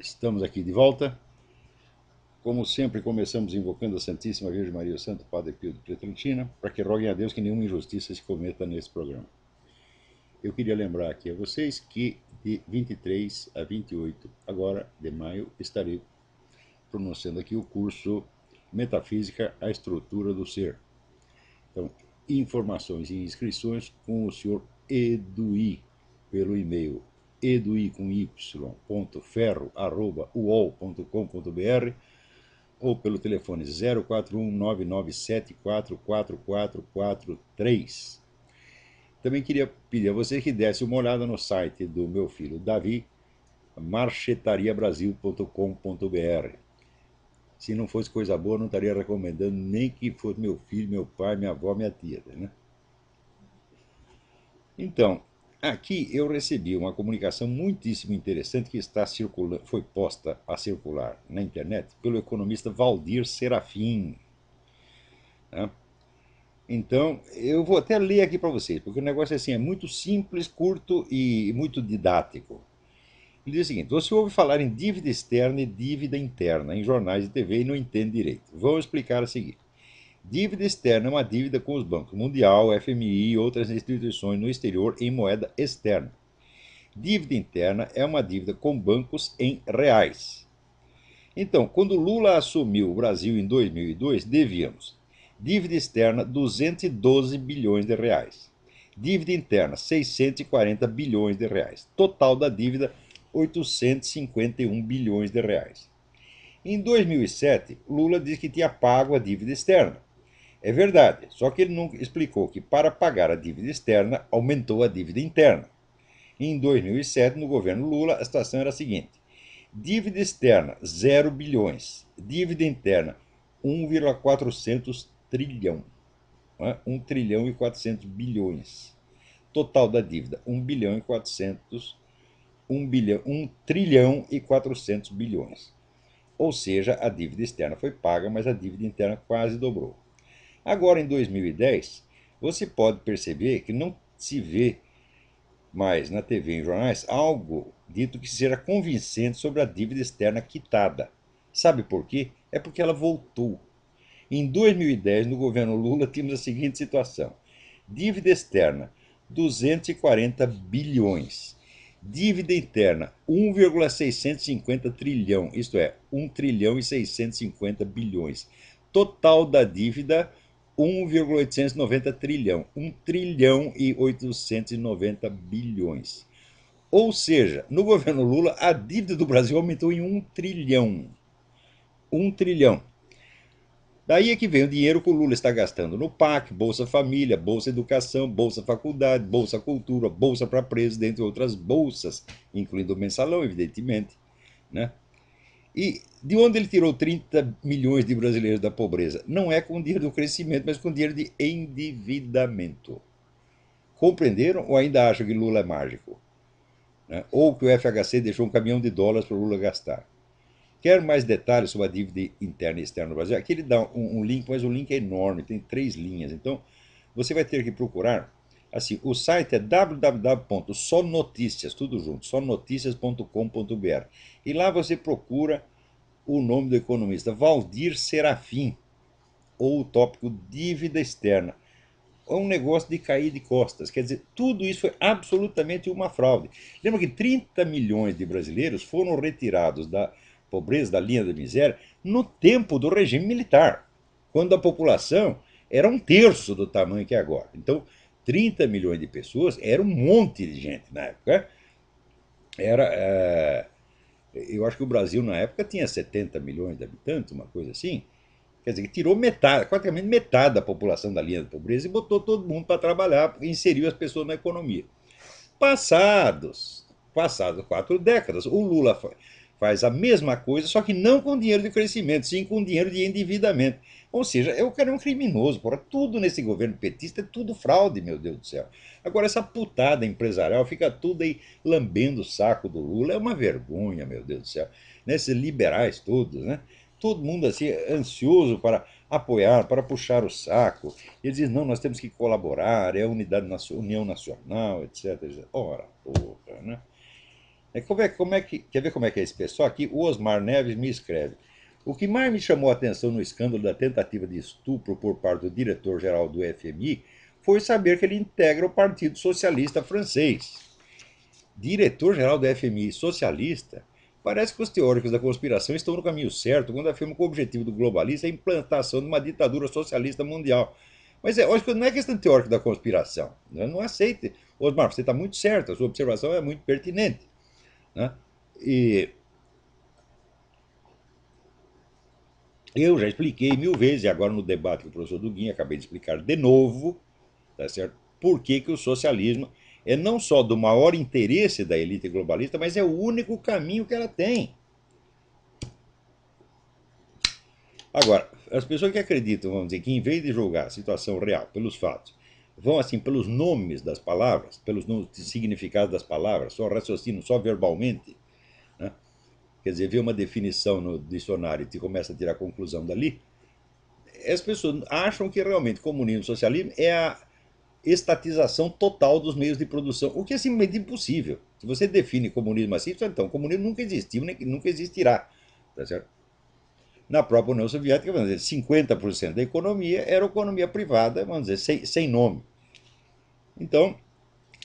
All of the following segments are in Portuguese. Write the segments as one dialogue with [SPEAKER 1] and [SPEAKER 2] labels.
[SPEAKER 1] Estamos aqui de volta. Como sempre, começamos invocando a Santíssima Virgem Maria e o Santo Padre Pio de Pietrelcina, para que roguem a Deus que nenhuma injustiça se cometa nesse programa. Eu queria lembrar aqui a vocês que de 23 a 28 agora de maio estarei pronunciando aqui o curso Metafísica, a Estrutura do Ser. Então, informações e inscrições com o senhor Edui, pelo e-mail edui.ferro@uol.com.br ou pelo telefone 041-997444443. Também queria pedir a você que desse uma olhada no site do meu filho Davi, marchetariabrasil.com.br. Se não fosse coisa boa, não estaria recomendando nem que fosse meu filho, meu pai, minha avó, minha tia, né? Então, aqui eu recebi uma comunicação muitíssimo interessante que está circulando, foi posta a circular na internet pelo economista Valdir Serafim, né? Então, eu vou até ler aqui para vocês, porque o negócio assim, é muito simples, curto e muito didático. Ele diz o seguinte: você ouve falar em dívida externa e dívida interna em jornais e TV e não entende direito. Vamos explicar a seguir. Dívida externa é uma dívida com os bancos Mundial, FMI e outras instituições no exterior em moeda externa. Dívida interna é uma dívida com bancos em reais. Então, quando Lula assumiu o Brasil em 2002, devíamos dívida externa 212 bilhões de reais. Dívida interna 640 bilhões de reais. Total da dívida 851 bilhões de reais. Em 2007, Lula disse que tinha pago a dívida externa. É verdade, só que ele nunca explicou que para pagar a dívida externa aumentou a dívida interna. Em 2007, no governo Lula, a situação era a seguinte: dívida externa 0 bilhões, dívida interna 1,400 trilhão, 1 trilhão e 400 bilhões. Total da dívida 1 bilhão e 400, 1 trilhão e 400 bilhões. Ou seja, a dívida externa foi paga, mas a dívida interna quase dobrou. Agora, em 2010, você pode perceber que não se vê mais na TV e em jornais algo dito que seja convincente sobre a dívida externa quitada. Sabe por quê? É porque ela voltou. Em 2010, no governo Lula, tínhamos a seguinte situação: dívida externa 240 bilhões, dívida interna 1,650 trilhão, isto é, 1 trilhão e 650 bilhões. Total da dívida 1,890 trilhão, 1 trilhão e 890 bilhões. Ou seja, no governo Lula, a dívida do Brasil aumentou em 1 trilhão. 1 trilhão. Daí é que vem o dinheiro que o Lula está gastando no PAC, Bolsa Família, Bolsa Educação, Bolsa Faculdade, Bolsa Cultura, Bolsa para Presos, dentre outras bolsas, incluindo o mensalão, evidentemente, né? E de onde ele tirou 30 milhões de brasileiros da pobreza? Não é com dinheiro do crescimento, mas com dinheiro de endividamento. Compreenderam ou ainda acham que Lula é mágico? Né? Ou que o FHC deixou um caminhão de dólares para o Lula gastar? Quer mais detalhes sobre a dívida interna e externa do Brasil? Aqui ele dá um link, mas o link é enorme, tem 3 linhas. Então, você vai ter que procurar. Assim, o site é www.sonoticias, tudo junto, sonoticias.com.br. E lá você procura o nome do economista Valdir Serafim, ou o tópico dívida externa. É um negócio de cair de costas. Quer dizer, tudo isso foi absolutamente uma fraude. Lembra que 30 milhões de brasileiros foram retirados da pobreza, da linha da miséria, no tempo do regime militar, quando a população era um terço do tamanho que é agora. Então, 30 milhões de pessoas era um monte de gente na época. Era, eu acho que o Brasil na época tinha 70 milhões de habitantes, uma coisa assim. Quer dizer, que tirou metade, praticamente metade da população da linha da pobreza e botou todo mundo para trabalhar, inseriu as pessoas na economia. Passados 4 décadas, o Lula faz a mesma coisa, só que não com dinheiro de crescimento, sim com dinheiro de endividamento. Ou seja, o cara é um criminoso, porra. Tudo nesse governo petista é tudo fraude, meu Deus do céu. Agora, essa putada empresarial fica tudo aí lambendo o saco do Lula. É uma vergonha, meu Deus do céu. Né? Esses liberais todos, né? Todo mundo assim, ansioso para apoiar, para puxar o saco. Eles dizem, não, nós temos que colaborar, é a unidade união nacional, etc. Ora, porra, né? Quer ver como é que é esse pessoal aqui? O Osmar Neves me escreve. O que mais me chamou a atenção no escândalo da tentativa de estupro por parte do diretor-geral do FMI foi saber que ele integra o Partido Socialista Francês. Diretor-geral do FMI socialista? Parece que os teóricos da conspiração estão no caminho certo quando afirmam que o objetivo do globalista é a implantação de uma ditadura socialista mundial. Mas acho que não é questão teórica da conspiração. Né? Não aceite. Osmar, você está muito certo, a sua observação é muito pertinente. Né? E eu já expliquei mil vezes, e agora no debate com o professor Duguinha, acabei de explicar de novo, tá certo? Por que, que o socialismo é não só do maior interesse da elite globalista, mas é o único caminho que ela tem. Agora, as pessoas que acreditam, vamos dizer, que em vez de julgar a situação real pelos fatos, vão assim pelos nomes das palavras, pelos significados das palavras, só raciocinam só verbalmente, né? Quer dizer, vê uma definição no dicionário e começa a tirar a conclusão dali, as pessoas acham que realmente comunismo e socialismo é a estatização total dos meios de produção, o que é simplesmente impossível. Se você define comunismo assim, então o comunismo nunca existiu, nem nunca existirá. Tá certo? Na própria União Soviética, vamos dizer, 50% da economia era economia privada, vamos dizer, sem nome. Então,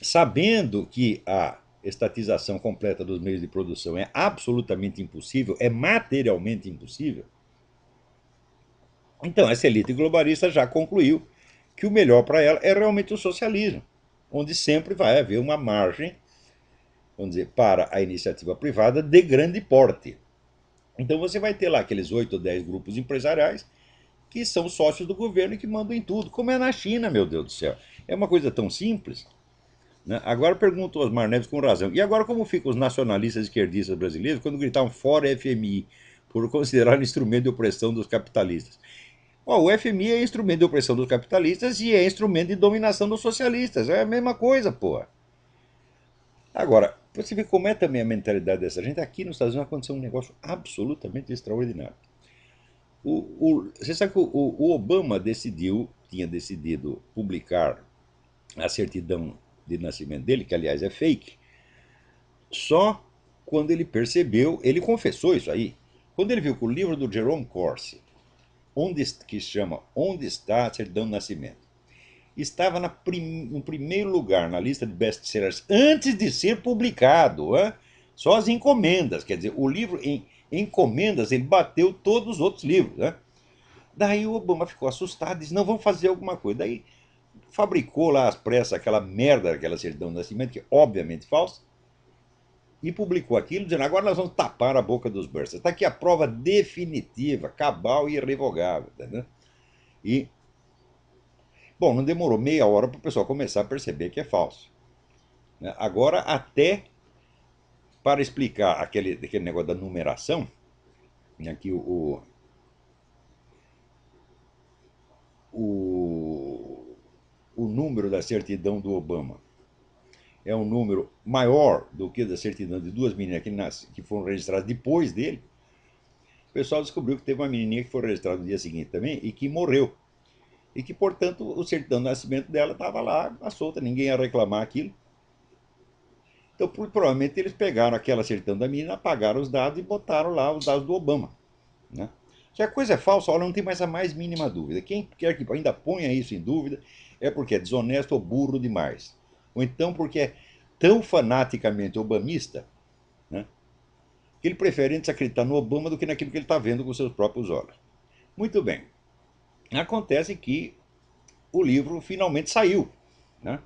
[SPEAKER 1] sabendo que a estatização completa dos meios de produção é absolutamente impossível, é materialmente impossível, então essa elite globalista já concluiu que o melhor para ela é realmente o socialismo, onde sempre vai haver uma margem, vamos dizer, para a iniciativa privada de grande porte. Então você vai ter lá aqueles 8 ou 10 grupos empresariais que são sócios do governo e que mandam em tudo, como é na China, meu Deus do céu. É uma coisa tão simples. Né? Agora pergunta o Osmar Neves com razão. E agora como ficam os nacionalistas esquerdistas brasileiros quando gritavam fora FMI, por considerar um instrumento de opressão dos capitalistas? Ó, o FMI é instrumento de opressão dos capitalistas e é instrumento de dominação dos socialistas. É a mesma coisa, porra. Agora, você vê como é também a mentalidade dessa gente. Aqui nos Estados Unidos aconteceu um negócio absolutamente extraordinário. Você sabe que o Obama tinha decidido publicar a certidão de nascimento dele, que aliás é fake, só quando ele percebeu, ele confessou isso aí, quando ele viu que o livro do Jerome Corsi, que se chama Onde está a certidão de nascimento, estava no primeiro lugar na lista de best-sellers antes de ser publicado. Hein? Só as encomendas, quer dizer, o livro em encomendas ele bateu todos os outros livros. Né? Daí o Obama ficou assustado, disse: não, vamos fazer alguma coisa. Daí fabricou lá às pressas aquela merda, aquela certidão de nascimento, que é obviamente falsa, e publicou aquilo, dizendo: agora nós vamos tapar a boca dos burstas. Está aqui a prova definitiva, cabal e irrevogável. Entendeu? E, bom, não demorou meia hora para o pessoal começar a perceber que é falso. Né? Agora, até para explicar aquele negócio da numeração, aqui o, o número da certidão do Obama é um número maior do que da certidão de duas meninas que foram registradas depois dele, o pessoal descobriu que teve uma menininha que foi registrada no dia seguinte também e que morreu. E que, portanto, o certidão de nascimento dela estava lá, à solta, ninguém ia reclamar aquilo. Então, provavelmente, eles pegaram aquela certidão da menina, apagaram os dados e botaram lá os dados do Obama. Né? Se a coisa é falsa, olha, não tem mais a mais mínima dúvida. Quem quer que ainda ponha isso em dúvida é porque é desonesto ou burro demais. Ou então porque é tão fanaticamente obamista, né, que ele prefere antes acreditar no Obama do que naquilo que ele está vendo com seus próprios olhos. Muito bem. Acontece que o livro finalmente saiu. Né?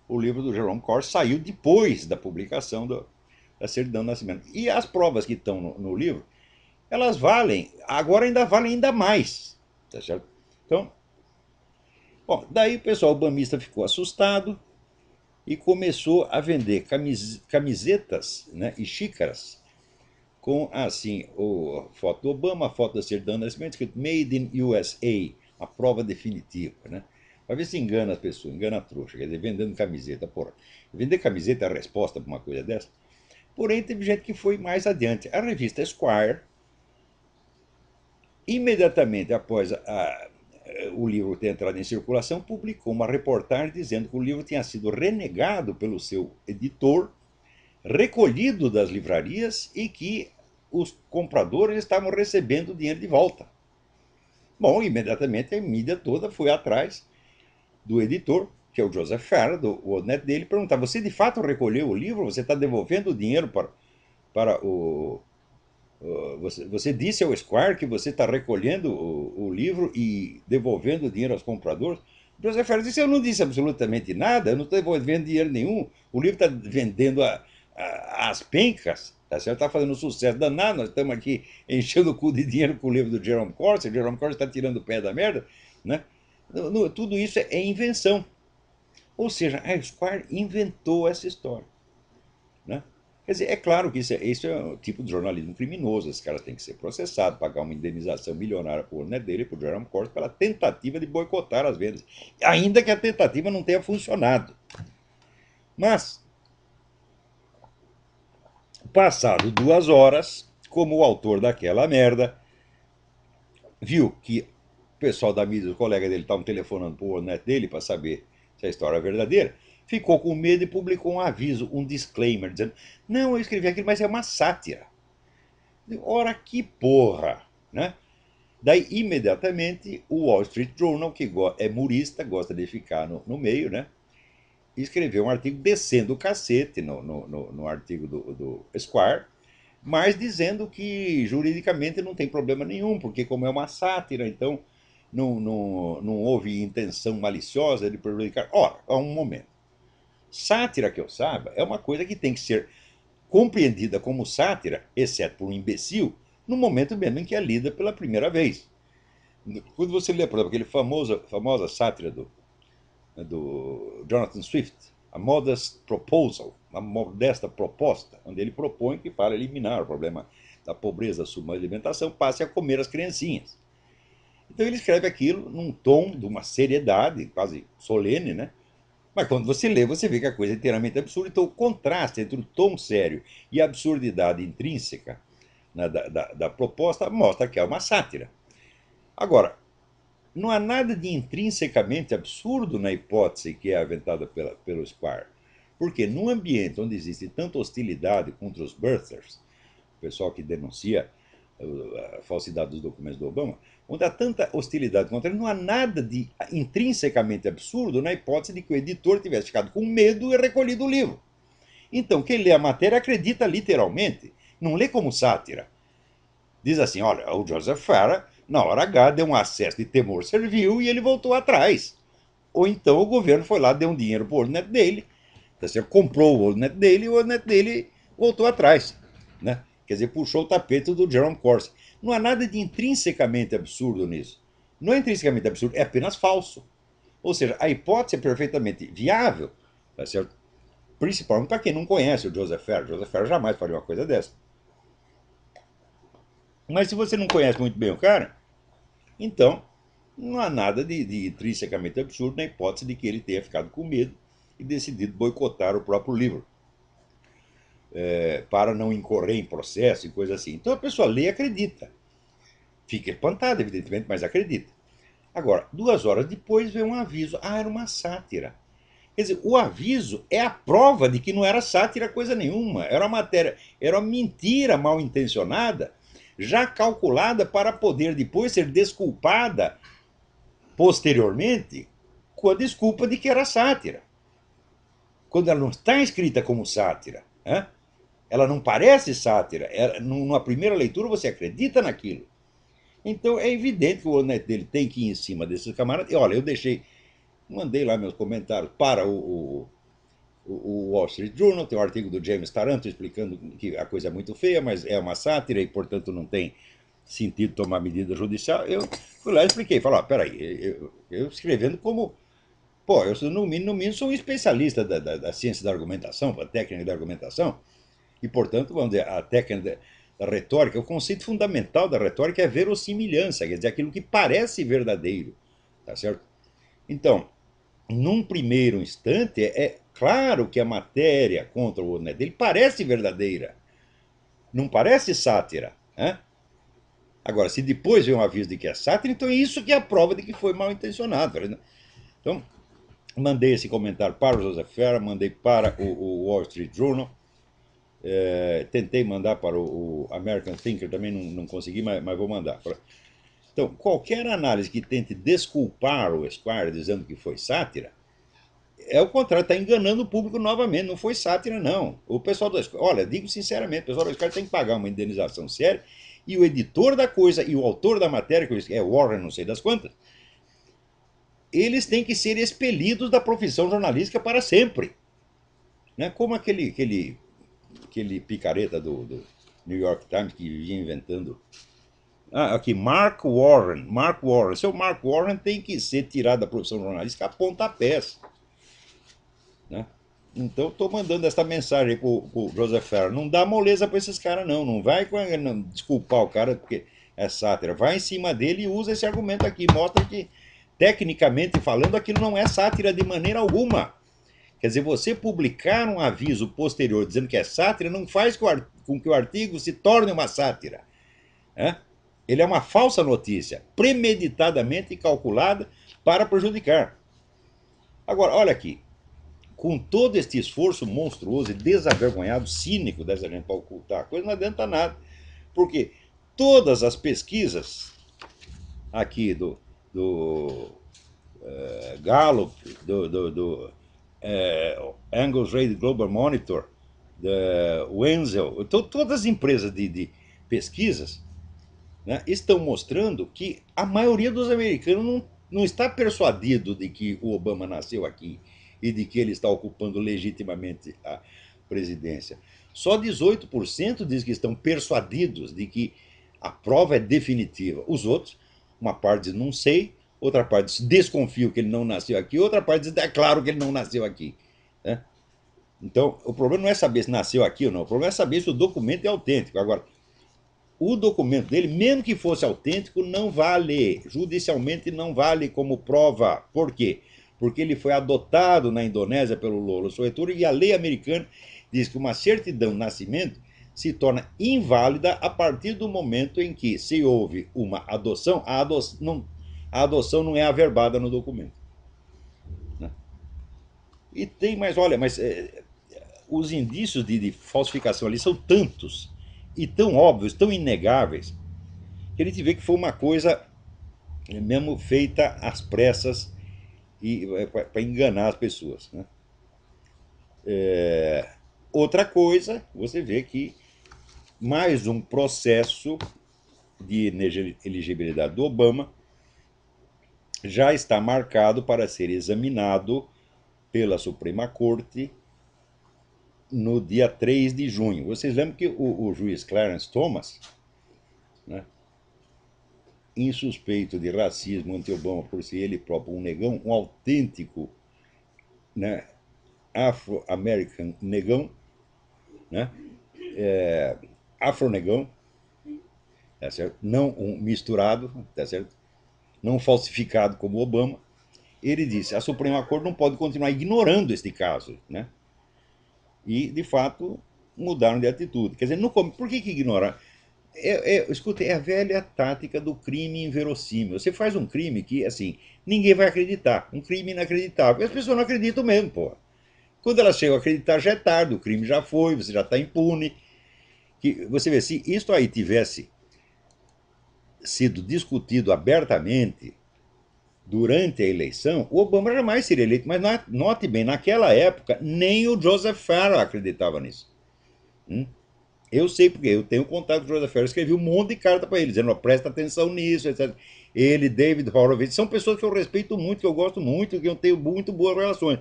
[SPEAKER 1] O livro do Jerome Corsi saiu depois da publicação da certidão de nascimento. E as provas que estão no livro, elas valem, agora ainda valem ainda mais. Tá certo? Então, bom, daí o pessoal obamista ficou assustado e começou a vender camisetas, né, e xícaras com assim a foto do Obama, a foto da certidão de nascimento, escrito Made in USA, a prova definitiva. Né? Para ver se engana as pessoas, engana a trouxa, quer dizer, vendendo camiseta. Porra, vender camiseta é a resposta para uma coisa dessa. Porém, teve gente que foi mais adiante. A revista Esquire, imediatamente após o livro ter entrado em circulação, publicou uma reportagem dizendo que o livro tinha sido renegado pelo seu editor, recolhido das livrarias e que os compradores estavam recebendo o dinheiro de volta. Bom, imediatamente a mídia toda foi atrás do editor, que é o Joseph Farah, do WorldNet dele, perguntar: você de fato recolheu o livro? Você está devolvendo o dinheiro para o. Você disse ao Squire que você está recolhendo o livro e devolvendo o dinheiro aos compradores? O Joseph Farah disse: eu não disse absolutamente nada, eu não estou devolvendo dinheiro nenhum. O livro está vendendo as pencas. Tá certo? Está fazendo um sucesso danado. Nós estamos aqui enchendo o cu de dinheiro com o livro do Jerome Corsi. O Jerome Corsi está tirando o pé da merda. Né? Tudo isso é invenção. Ou seja, a Esquire inventou essa história. Né? Quer dizer, é claro que isso é um tipo de jornalismo criminoso. Esse cara tem que ser processado, pagar uma indenização milionária por né, dele, por Jerome Corsi, pela tentativa de boicotar as vendas. Ainda que a tentativa não tenha funcionado. Mas, passado 2 horas, como o autor daquela merda viu que o pessoal da mídia, os colegas dele, estavam telefonando para o WorldNet dele para saber se a história é verdadeira, ficou com medo e publicou um aviso, um disclaimer, dizendo: não, eu escrevi aquilo, mas é uma sátira. Ora que porra, né? Daí, imediatamente, o Wall Street Journal, que é murista, gosta de ficar no meio, né? Escreveu um artigo descendo o cacete no artigo do Esquire, mas dizendo que juridicamente não tem problema nenhum, porque como é uma sátira, então não houve intenção maliciosa de prejudicar. Ora, há um momento. Sátira, que eu saiba, é uma coisa que tem que ser compreendida como sátira, exceto por um imbecil, no momento mesmo em que é lida pela primeira vez. Quando você lê, por exemplo, aquele famosa sátira do Jonathan Swift, a Modest Proposal, uma modesta proposta, onde ele propõe que, para eliminar o problema da pobreza, da subalimentação, passe a comer as criancinhas. Então ele escreve aquilo num tom de uma seriedade quase solene, né? Mas quando você lê, você vê que a coisa é inteiramente absurda. Então o contraste entre o tom sério e a absurdidade intrínseca, né, da proposta mostra que é uma sátira. Agora, não há nada de intrinsecamente absurdo na hipótese que é aventada pelo Squire. Porque num ambiente onde existe tanta hostilidade contra os birthers, o pessoal que denuncia a falsidade dos documentos do Obama, onde há tanta hostilidade contra ele, não há nada de intrinsecamente absurdo na hipótese de que o editor tivesse ficado com medo e recolhido o livro. Então, quem lê a matéria acredita literalmente, não lê como sátira. Diz assim: olha, o Joseph Farah, na hora H, deu um acesso de temor servil e ele voltou atrás. Ou então o governo foi lá, deu um dinheiro para o WorldNet dele, você comprou o WorldNet dele e o WorldNet dele voltou atrás. Né? Quer dizer, puxou o tapete do Jerome Corsi. Não há nada de intrinsecamente absurdo nisso. Não é intrinsecamente absurdo, é apenas falso. Ou seja, a hipótese é perfeitamente viável, tá certo? Principalmente para quem não conhece o Joseph Farah. O Joseph Farah jamais faria uma coisa dessa. Mas se você não conhece muito bem o cara, então não há nada de intrinsecamente absurdo na hipótese de que ele tenha ficado com medo e decidido boicotar o próprio livro, para não incorrer em processo e coisa assim. Então a pessoa lê e acredita. Fica espantada, evidentemente, mas acredita. Agora, 2 horas depois vem um aviso. Ah, era uma sátira. Quer dizer, o aviso é a prova de que não era sátira coisa nenhuma. Era uma matéria, era uma mentira mal intencionada, já calculada para poder depois ser desculpada posteriormente com a desculpa de que era sátira. Quando ela não está escrita como sátira, né? Ela não parece sátira. Numa primeira leitura você acredita naquilo. Então é evidente que o WorldNet dele tem que ir em cima desses camaradas. E olha, eu mandei lá meus comentários para o Wall Street Journal, tem um artigo do James Taranto explicando que a coisa é muito feia, mas é uma sátira e, portanto, não tem sentido tomar medida judicial. Eu fui lá e expliquei, falei: peraí, eu escrevendo como... Pô, eu no mínimo sou um especialista da ciência da argumentação, da técnica da argumentação, e, portanto, vamos dizer, a técnica da retórica, o conceito fundamental da retórica é verossimilhança, quer dizer, aquilo que parece verdadeiro, tá certo? Então, num primeiro instante, é claro que a matéria contra o WorldNet dele parece verdadeira, não parece sátira, né? Agora, se depois vem um aviso de que é sátira, então é isso que é a prova de que foi mal intencionado. Então, mandei esse comentário para o Joseph Farah, mandei para o Wall Street Journal, Tentei mandar para o American Thinker, também não consegui, mas vou mandar. Então, qualquer análise que tente desculpar o Esquire dizendo que foi sátira, é o contrário, está enganando o público novamente. Não foi sátira, não. O pessoal do Esquire, olha, digo sinceramente, o pessoal do Esquire tem que pagar uma indenização séria, e o editor da coisa e o autor da matéria, que é Warren, não sei das quantas, eles têm que ser expelidos da profissão jornalística para sempre. Né? Como aquele picareta do New York Times que vivia inventando. Aqui, Mark Warren. Mark Warren. Seu Mark Warren tem que ser tirado da profissão jornalística a pontapés. Né? Então, estou mandando essa mensagem para o Joseph Farrell. Não dá moleza para esses caras, não. Não vai desculpar o cara porque é sátira. Vai em cima dele e usa esse argumento aqui. Mostra que, tecnicamente falando, aquilo não é sátira de maneira alguma. Quer dizer, você publicar um aviso posterior dizendo que é sátira não faz com que o artigo se torne uma sátira. Né? Ele é uma falsa notícia, premeditadamente calculada para prejudicar. Agora, olha aqui, com todo este esforço monstruoso e desavergonhado, cínico dessa gente para ocultar a coisa, não adianta nada. Porque todas as pesquisas aqui do Gallup, do Angus Reid Global Monitor, da Wenzel, todas as empresas de pesquisas, né, estão mostrando que a maioria dos americanos não está persuadido de que o Obama nasceu aqui e de que ele está ocupando legitimamente a presidência. Só 18% diz que estão persuadidos de que a prova é definitiva. Os outros, uma parte diz não sei, outra parte diz desconfio que ele não nasceu aqui, outra parte diz é claro que ele não nasceu aqui. Né? Então, o problema não é saber se nasceu aqui ou não, o problema é saber se o documento é autêntico. Agora, o documento dele, mesmo que fosse autêntico, não vale, judicialmente não vale como prova. Por quê? Porque ele foi adotado na Indonésia pelo Lolo Soetoro e a lei americana diz que uma certidão de nascimento se torna inválida a partir do momento em que se houve uma adoção, a adoção não é averbada no documento. Né? E tem mais, olha, mas os indícios de falsificação ali são tantos e tão óbvios, tão inegáveis, que a gente vê que foi uma coisa mesmo feita às pressas e para enganar as pessoas. Né? Outra coisa, você vê que mais um processo de elegibilidade do Obama já está marcado para ser examinado pela Suprema Corte no dia 3 de junho. Vocês lembram que o juiz Clarence Thomas, né, insuspeito de racismo anti-Obama por ser ele próprio um negão, um autêntico, né, afro-american negão, né, afro-negão, tá certo? Não um misturado, tá certo? Não falsificado como Obama. Ele disse, a Suprema Corte não pode continuar ignorando este caso, né? E, de fato, mudaram de atitude. Quer dizer, por que ignorar? Escuta, é a velha tática do crime inverossímil. Você faz um crime que, assim, ninguém vai acreditar. Um crime inacreditável. E as pessoas não acreditam mesmo, pô. Quando elas chegam a acreditar, já é tarde. O crime já foi, você já está impune. Você vê, se isso aí tivesse sido discutido abertamente durante a eleição, o Obama jamais seria eleito. Mas note bem, naquela época, nem o Joseph Farrell acreditava nisso. Eu sei porque eu tenho contato com o Joseph Farrell, escrevi um monte de carta para ele, dizendo, presta atenção nisso, etc. Ele, David Horowitz, são pessoas que eu respeito muito, que eu gosto muito, que eu tenho muito boas relações.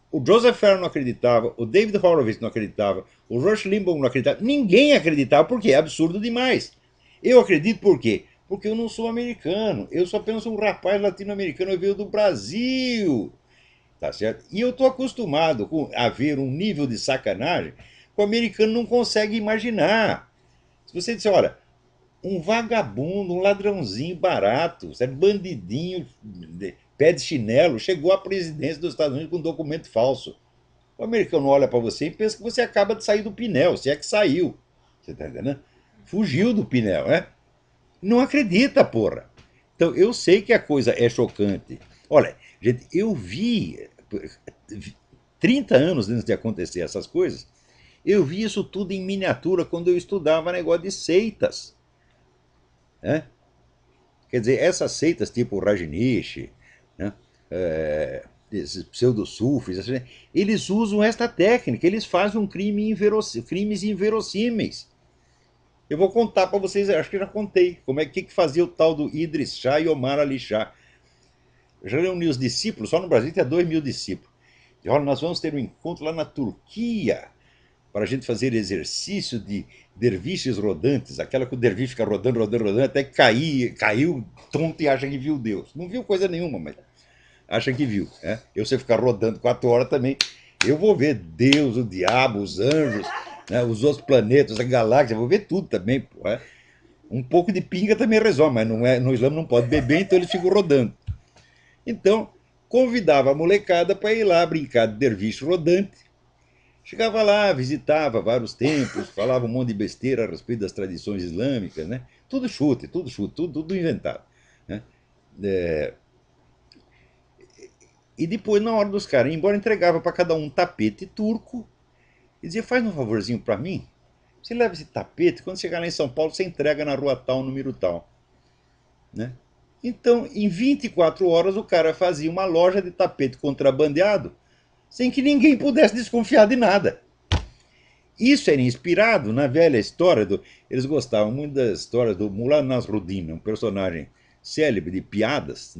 [SPEAKER 1] O Joseph Farrell não acreditava, o David Horowitz não acreditava, o Rush Limbaugh não acreditava, ninguém acreditava, porque é absurdo demais. Eu acredito por quê? Porque eu não sou americano, eu sou apenas um rapaz latino-americano, eu venho do Brasil, tá certo? E eu estou acostumado a ver um nível de sacanagem que o americano não consegue imaginar. Se você disser, olha, um vagabundo, um ladrãozinho barato, certo? Bandidinho, pé de chinelo, chegou à presidência dos Estados Unidos com um documento falso. O americano olha para você e pensa que você acaba de sair do Pinel, se é que saiu. Você está entendendo? Fugiu do Pinel, né? Não acredita, porra. Então, eu sei que a coisa é chocante. Olha, gente, eu vi 30 anos antes de acontecer essas coisas, Eu vi isso tudo em miniatura quando eu estudava negócio de seitas. Né? Quer dizer, essas seitas tipo Rajneesh, né? Esses pseudo-sufis, assim, eles usam esta técnica, eles fazem crimes inverossímeis. Eu vou contar para vocês, acho que já contei, como é que fazia o tal do Idris Shah e Omar Ali Shah. Já reuni os discípulos, só no Brasil tinha 2.000 discípulos. E olha, nós vamos ter um encontro lá na Turquia para a gente fazer exercício de derviches rodantes, aquela que o derviche fica rodando, rodando, rodando, até que caiu tonto e acha que viu Deus. Não viu coisa nenhuma, mas acha que viu. Né? Eu, se ficar rodando 4 horas também, eu vou ver Deus, o diabo, os anjos, né, os outros planetas, a galáxia, eu vou ver tudo também. Pô, é? Um pouco de pinga também resolve, mas não é, no Islã não pode beber, então eles ficam rodando. Então, convidava a molecada para ir lá brincar de derviche rodante. Chegava lá, visitava vários templos, falava um monte de besteira a respeito das tradições islâmicas, né? Tudo chute, tudo inventado. Né? É, e depois, na hora dos caras ir embora, entregava para cada um tapete turco e dizia: faz um favorzinho para mim, você leva esse tapete, quando chegar lá em São Paulo, você entrega na rua tal, número tal. Né? Então, em 24 horas, o cara fazia uma loja de tapete contrabandeado sem que ninguém pudesse desconfiar de nada. Isso era inspirado na velha história do. Eles gostavam muito das histórias do Mullah Nasruddin, um personagem célebre de piadas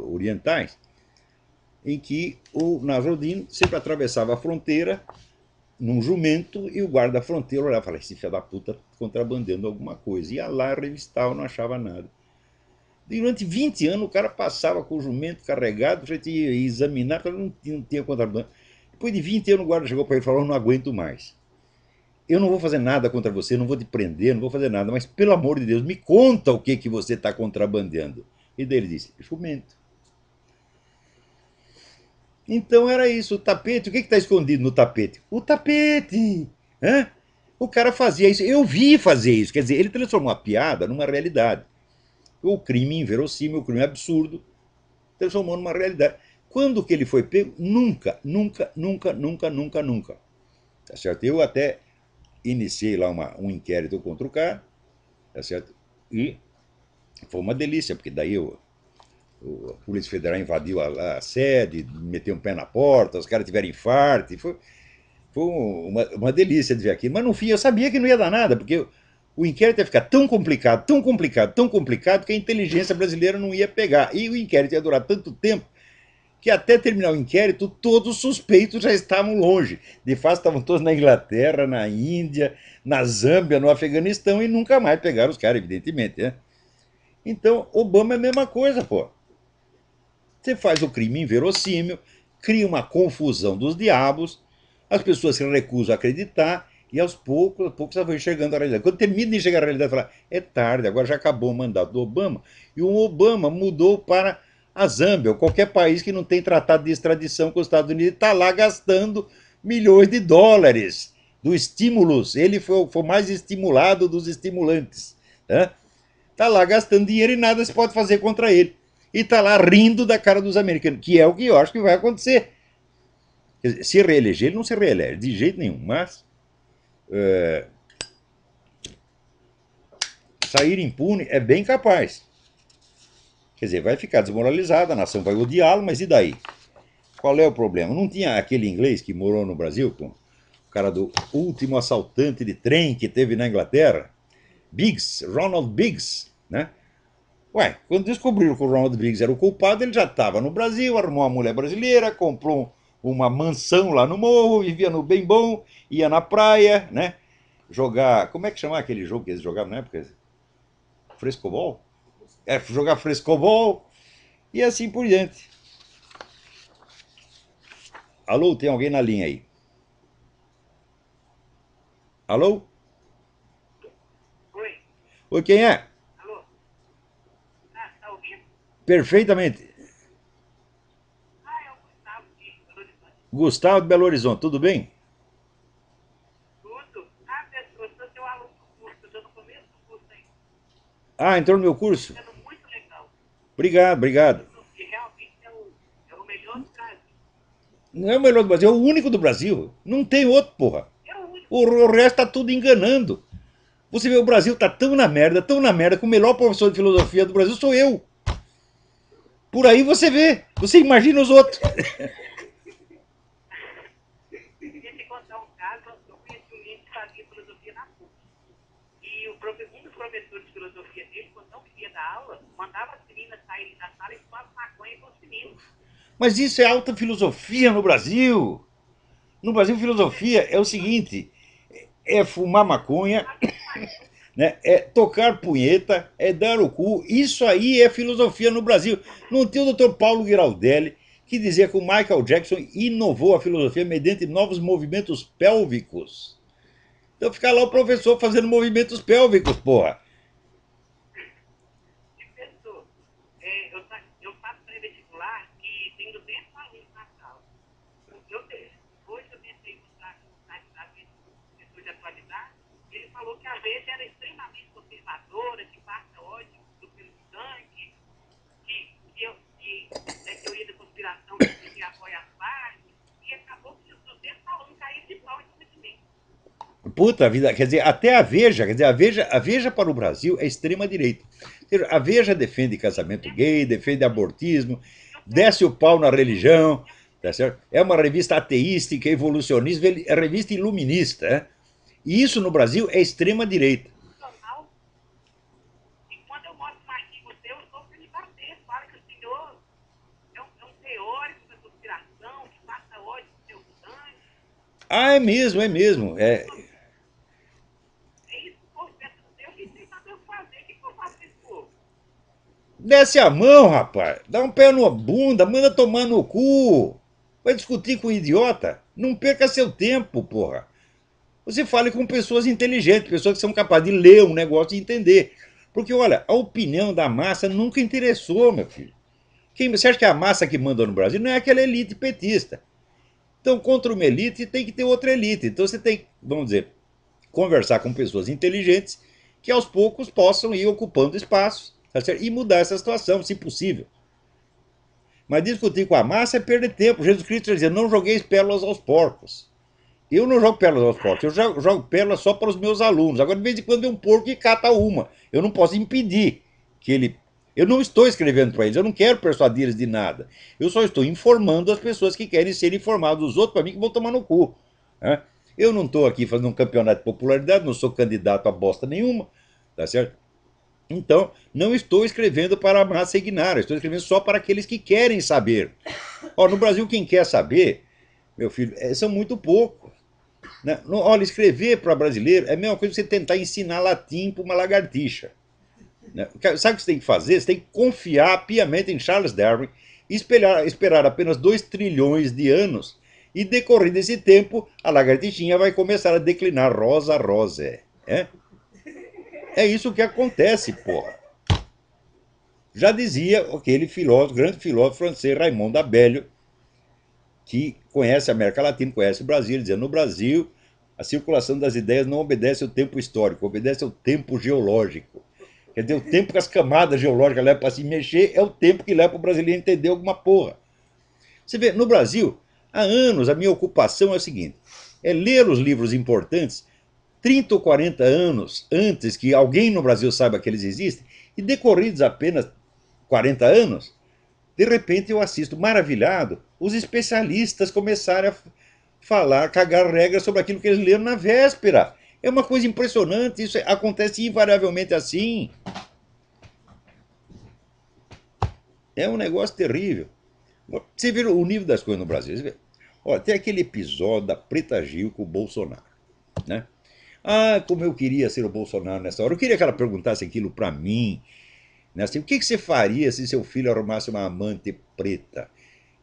[SPEAKER 1] orientais, em que o Nasruddin sempre atravessava a fronteira num jumento e o guarda da fronteira olhava e falava: esse filho da puta contrabandeando alguma coisa. Ia lá, revistava, não achava nada. Durante 20 anos o cara passava com o jumento carregado, a gente ia examinar, não tinha contrabando. Depois de 20 anos o guarda chegou para ele e falou: não aguento mais. Eu não vou fazer nada contra você, não vou te prender, não vou fazer nada, mas pelo amor de Deus, me conta o que você está contrabandeando. E daí ele disse: jumento. Então era isso, o tapete. O que está escondido no tapete? O tapete! Hã? O cara fazia isso, eu vi fazer isso. Quer dizer, ele transformou a piada numa realidade. O crime inverossímil, o crime absurdo, transformou numa realidade. Quando que ele foi pego? Nunca, nunca, nunca, nunca, nunca, nunca. Tá certo? Eu até iniciei lá um inquérito contra o cara, tá certo? E foi uma delícia, porque daí a Polícia Federal invadiu a sede, meteu um pé na porta, os caras tiveram infarto, foi uma delícia de ver aquilo. Mas no fim eu sabia que não ia dar nada, porque o inquérito ia ficar tão complicado, tão complicado, tão complicado, que a inteligência brasileira não ia pegar. E o inquérito ia durar tanto tempo que até terminar o inquérito, todos os suspeitos já estavam longe. De fato, estavam todos na Inglaterra, na Índia, na Zâmbia, no Afeganistão e nunca mais pegaram os caras, evidentemente. Né? Então, Obama é a mesma coisa, pô. Você faz o crime inverossímil, cria uma confusão dos diabos, as pessoas se recusam a acreditar e aos poucos elas vão enxergando a realidade. Quando termina de enxergar a realidade, fala: é tarde, agora já acabou o mandato do Obama. E o Obama mudou para a Zâmbia, ou qualquer país que não tem tratado de extradição com os Estados Unidos, está lá gastando milhões de dólares do estímulos. Ele foi o mais estimulado dos estimulantes. Né? Está lá gastando dinheiro e nada se pode fazer contra ele. E está lá rindo da cara dos americanos, que é o que eu acho que vai acontecer. Se reeleger, ele não se reelege de jeito nenhum, mas sair impune é bem capaz. Quer dizer, vai ficar desmoralizada, a nação vai odiá-lo, mas e daí? Qual é o problema? Não tinha aquele inglês que morou no Brasil, com o cara do último assaltante de trem que teve na Inglaterra? Biggs, Ronald Biggs, né? Ué, quando descobriram que o Ronald Biggs era o culpado, ele já estava no Brasil, arrumou uma mulher brasileira, comprou uma mansão lá no morro, vivia no bem bom, ia na praia, né? Jogar. Como é que chamava aquele jogo que eles jogavam na época? Frescobol? É, jogar frescobol e assim por diante. Alô, tem alguém na linha aí? Alô?
[SPEAKER 2] Oi,
[SPEAKER 1] Oi, quem é?
[SPEAKER 2] alô? Ah, tá ouvindo?
[SPEAKER 1] Perfeitamente.
[SPEAKER 2] Ah, é o Gustavo de Belo Horizonte.
[SPEAKER 1] Gustavo de Belo Horizonte, tudo bem?
[SPEAKER 2] Tudo? Ah, pessoal, eu sou seu aluno do curso, eu estou no começo do curso aí.
[SPEAKER 1] Ah, entrou no meu
[SPEAKER 2] Está
[SPEAKER 1] curso?
[SPEAKER 2] sendo muito legal.
[SPEAKER 1] Obrigado, obrigado.
[SPEAKER 2] Isso que realmente é o melhor do Brasil.
[SPEAKER 1] Não é o melhor do Brasil, é o único do Brasil. Não tem outro, porra.
[SPEAKER 2] É o único.
[SPEAKER 1] O resto tá tudo enganando. Você vê, o Brasil tá tão na merda, que o melhor professor de filosofia do Brasil sou eu. Por aí você vê, você imagina os outros.
[SPEAKER 2] Deixa eu contar um caso. Eu conheci um menino que fazia filosofia na PUC. E um dos professores de filosofia dele, quando não queria dar aula, mandava as meninas saírem da sala e fumar maconha com os meninos.
[SPEAKER 1] Mas isso é alta filosofia no Brasil. No Brasil, filosofia é o seguinte: é fumar maconha, né? É tocar punheta, é dar o cu. Isso aí é filosofia no Brasil. Não tem o Dr. Paulo Giraldelli que dizia que o Michael Jackson inovou a filosofia mediante novos movimentos pélvicos. Então fica lá o professor fazendo movimentos pélvicos, porra.
[SPEAKER 2] E pensou, eu faço pré-vestibular e tem 200 alunos na sala. Hoje eu tentei mostrar na setor de atualidade, ele falou que a Veja era extremamente conservadora, que passa ódio pelo sangue, que teoria da conspiração que apoia as partes, e acabou que os 200 alunos caíram de pau em cima de mim.
[SPEAKER 1] Puta vida, quer dizer, até a Veja, quer dizer, a Veja para o Brasil é extrema direita. A Veja defende casamento gay, defende abortismo, desce o pau na religião, tá certo? É uma revista ateística, evolucionista, é revista iluminista, né? E isso no Brasil é extrema direita.
[SPEAKER 2] Jornal, e quando eu mostro um artigo seu, eu sou para ele bater, fala que o senhor é um teórico da conspiração, que passa ódio no seu sangue.
[SPEAKER 1] Ah, é mesmo, é mesmo.
[SPEAKER 2] É isso que o povo pensa no seu, e sem saber o que fazer. O que eu faço com esse povo?
[SPEAKER 1] Desce a mão, rapaz. Dá um pé na bunda, manda tomar no cu. Vai discutir com um idiota? Não perca seu tempo, porra. Você fale com pessoas inteligentes, pessoas que são capazes de ler um negócio e entender. Porque, olha, a opinião da massa nunca interessou, meu filho. Você acha que a massa que manda no Brasil não é aquela elite petista? Então, contra uma elite, tem que ter outra elite. Então, você tem, vamos dizer, conversar com pessoas inteligentes que aos poucos possam ir ocupando espaços, tá certo? E mudar essa situação, se possível. Mas discutir com a massa é perder tempo. Jesus Cristo dizia: não jogueis pérolas aos porcos. Eu não jogo pérolas aos porcos, eu jogo pérolas só para os meus alunos. Agora, de vez em quando, vem um porco e cata uma. Eu não posso impedir que ele. Eu não estou escrevendo para eles, eu não quero persuadir eles de nada. Eu só estou informando as pessoas que querem ser informadas. Os outros, para mim, que vão tomar no cu. Né? Eu não estou aqui fazendo um campeonato de popularidade, não sou candidato a bosta nenhuma, tá certo? Então, não estou escrevendo para a massa ignária, estou escrevendo só para aqueles que querem saber. Ó, no Brasil, quem quer saber, meu filho, são muito poucos. Né? Olha, escrever para brasileiro é a mesma coisa que você tentar ensinar latim para uma lagartixa. Né? Sabe o que você tem que fazer? Você tem que confiar piamente em Charles Darwin e esperar apenas 2 trilhões de anos. E decorrido esse tempo, a lagartixinha vai começar a declinar rosa a rosa. É isso que acontece, porra. Já dizia aquele filósofo, grande filósofo francês, Raymond Abelio, que conhece a América Latina, conhece o Brasil, dizendo: no Brasil, a circulação das ideias não obedece ao tempo histórico, obedece ao tempo geológico. Quer dizer, o tempo que as camadas geológicas levam para se mexer é o tempo que leva para o brasileiro entender alguma porra. Você vê, no Brasil, há anos, a minha ocupação é o seguinte: é ler os livros importantes 30 ou 40 anos antes que alguém no Brasil saiba que eles existem, e decorridos apenas 40 anos, de repente eu assisto maravilhado os especialistas começarem a falar, cagar regras sobre aquilo que eles leram na véspera. É uma coisa impressionante, isso acontece invariavelmente assim. É um negócio terrível. Você vê o nível das coisas no Brasil. Você vê, ó, tem aquele episódio da Preta Gil com o Bolsonaro. Né? Ah, como eu queria ser o Bolsonaro nessa hora. Eu queria que ela perguntasse aquilo para mim. Né? Assim, o que você faria se seu filho arrumasse uma amante preta?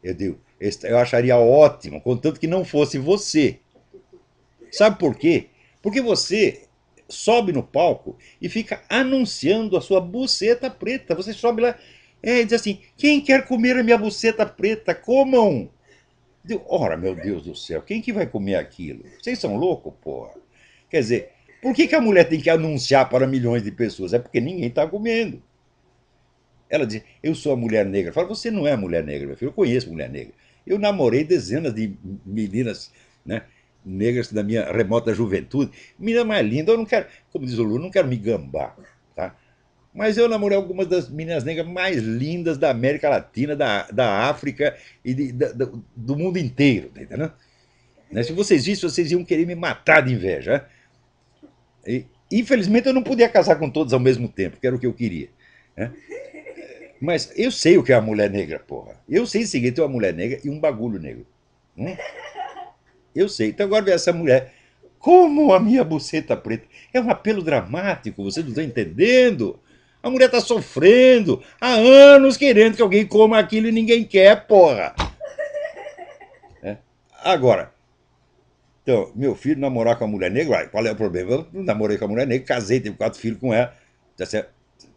[SPEAKER 1] Eu acharia ótimo, contanto que não fosse você. Sabe por quê? Porque você sobe no palco e fica anunciando a sua buceta preta. Você sobe lá e diz assim: quem quer comer a minha buceta preta? Comam! Ora, meu Deus do céu, quem que vai comer aquilo? Vocês são loucos, porra? Quer dizer, por que a mulher tem que anunciar para milhões de pessoas? É porque ninguém está comendo. Ela diz: eu sou a mulher negra. Fala: você não é a mulher negra, meu filho. Eu conheço mulher negra. Eu namorei dezenas de meninas, né? negras da minha remota juventude. Menina mais linda, eu não quero, como diz o Lula, não quero me gambar, tá? Mas eu namorei algumas das meninas negras mais lindas da América Latina, da África e do mundo inteiro, tá entendendo? Né? Se vocês vissem, vocês iam querer me matar de inveja. Né? E, infelizmente eu não podia casar com todos ao mesmo tempo, que era o que eu queria. Né? Mas eu sei o que é uma mulher negra, porra. Eu sei o seguinte: uma mulher negra e um bagulho negro. Hum? Eu sei. Então agora vê essa mulher. Como a minha buceta preta. É um apelo dramático, você não está entendendo? A mulher está sofrendo há anos querendo que alguém coma aquilo e ninguém quer, porra. É. Agora, então, meu filho namorar com a mulher negra, qual é o problema? Eu namorei com a mulher negra, casei, tive 4 filhos com ela. Tá certo?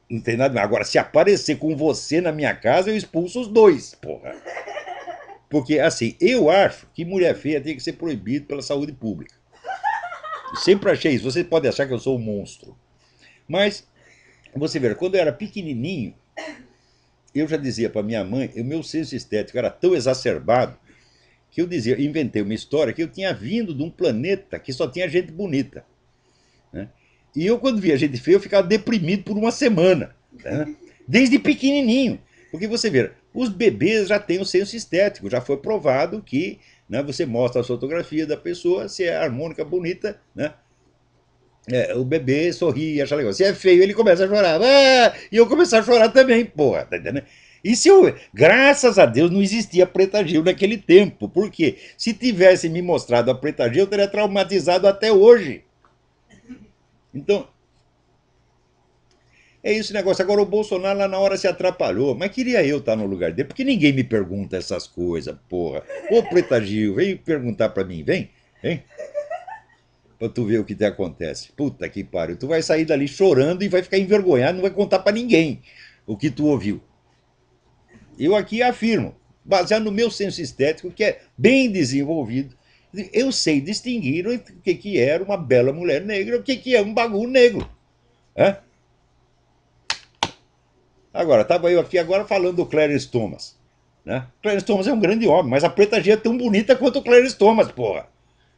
[SPEAKER 1] Não tem nada mais. Agora, se aparecer com você na minha casa, eu expulso os dois, porra. Porque, assim, eu acho que mulher feia tem que ser proibido pela saúde pública. Eu sempre achei isso. Você pode achar que eu sou um monstro. Mas, você vê, quando eu era pequenininho, eu já dizia para minha mãe, o meu senso estético era tão exacerbado que eu dizia, inventei uma história que eu tinha vindo de um planeta que só tinha gente bonita. Né? E eu, quando via gente feia, eu ficava deprimido por uma semana. Né? Desde pequenininho. Porque você vê, os bebês já têm o senso estético, já foi provado que, né, você mostra a fotografia da pessoa, se é harmônica, bonita, né? O bebê sorri e acha legal. Se é feio, ele começa a chorar. E eu começar a chorar também, porra, tá entendendo? E se eu, graças a Deus, não existia Preta Gil naquele tempo. Por quê? Se tivesse me mostrado a Preta Gil, eu teria traumatizado até hoje. Então, é esse negócio. Agora o Bolsonaro lá na hora se atrapalhou. Mas queria eu estar no lugar dele, porque ninguém me pergunta essas coisas, porra. Ô Preta Gil, vem perguntar pra mim, vem, vem. Pra tu ver o que te acontece. Puta que pariu. Tu vai sair dali chorando e vai ficar envergonhado, não vai contar pra ninguém o que tu ouviu. Eu aqui afirmo, baseado no meu senso estético, que é bem desenvolvido, eu sei distinguir o que era uma bela mulher negra e o que é um bagulho negro. É? Agora, estava eu aqui agora falando do Clarence Thomas. Né? Clarence Thomas é um grande homem, mas a Preta Gil é tão bonita quanto o Clarence Thomas, porra.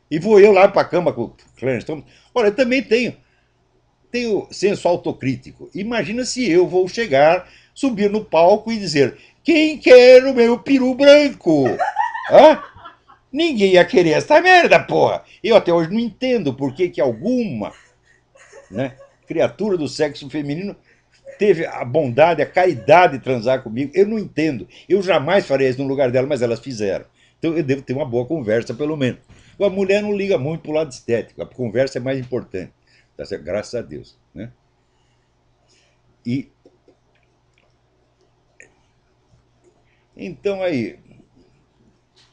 [SPEAKER 1] E vou eu lá pra cama com o Clarence Thomas. Olha, eu também tenho senso autocrítico. Imagina se eu vou chegar, subir no palco e dizer: quem quer o meu peru branco? Hã? Ninguém ia querer essa merda, porra. Eu até hoje não entendo por que alguma, né, criatura do sexo feminino teve a bondade, a caridade de transar comigo. Eu não entendo. Eu jamais faria isso no lugar dela, mas elas fizeram. Então eu devo ter uma boa conversa, pelo menos. A mulher não liga muito pro lado estético. A conversa é mais importante. Tá certo? Graças a Deus. Né? E então aí,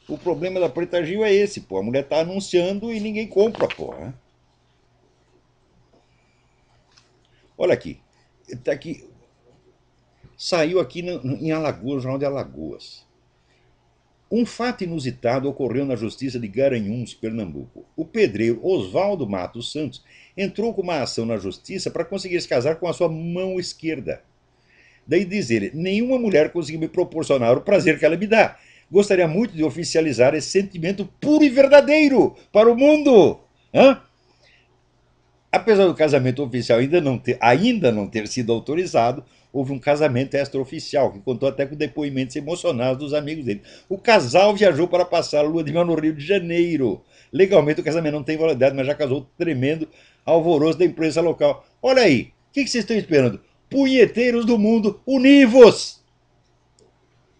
[SPEAKER 1] o problema da Preta Gil é esse, pô. A mulher tá anunciando e ninguém compra, pô. Né? Olha aqui. Tá aqui. Saiu aqui em Alagoas, no Jornal de Alagoas. Um fato inusitado ocorreu na Justiça de Garanhuns, Pernambuco. O pedreiro Oswaldo Matos Santos entrou com uma ação na Justiça para conseguir se casar com a sua mão esquerda. Daí diz ele: nenhuma mulher conseguiu me proporcionar o prazer que ela me dá. Gostaria muito de oficializar esse sentimento puro e verdadeiro para o mundo. Hã? Apesar do casamento oficial ainda não ter sido autorizado, houve um casamento extraoficial, que contou até com depoimentos emocionados dos amigos dele. O casal viajou para passar a lua de mel no Rio de Janeiro. Legalmente o casamento não tem validade, mas já causou tremendo alvoroço da imprensa local. Olha aí, o que vocês estão esperando? Punheteiros do mundo, univos!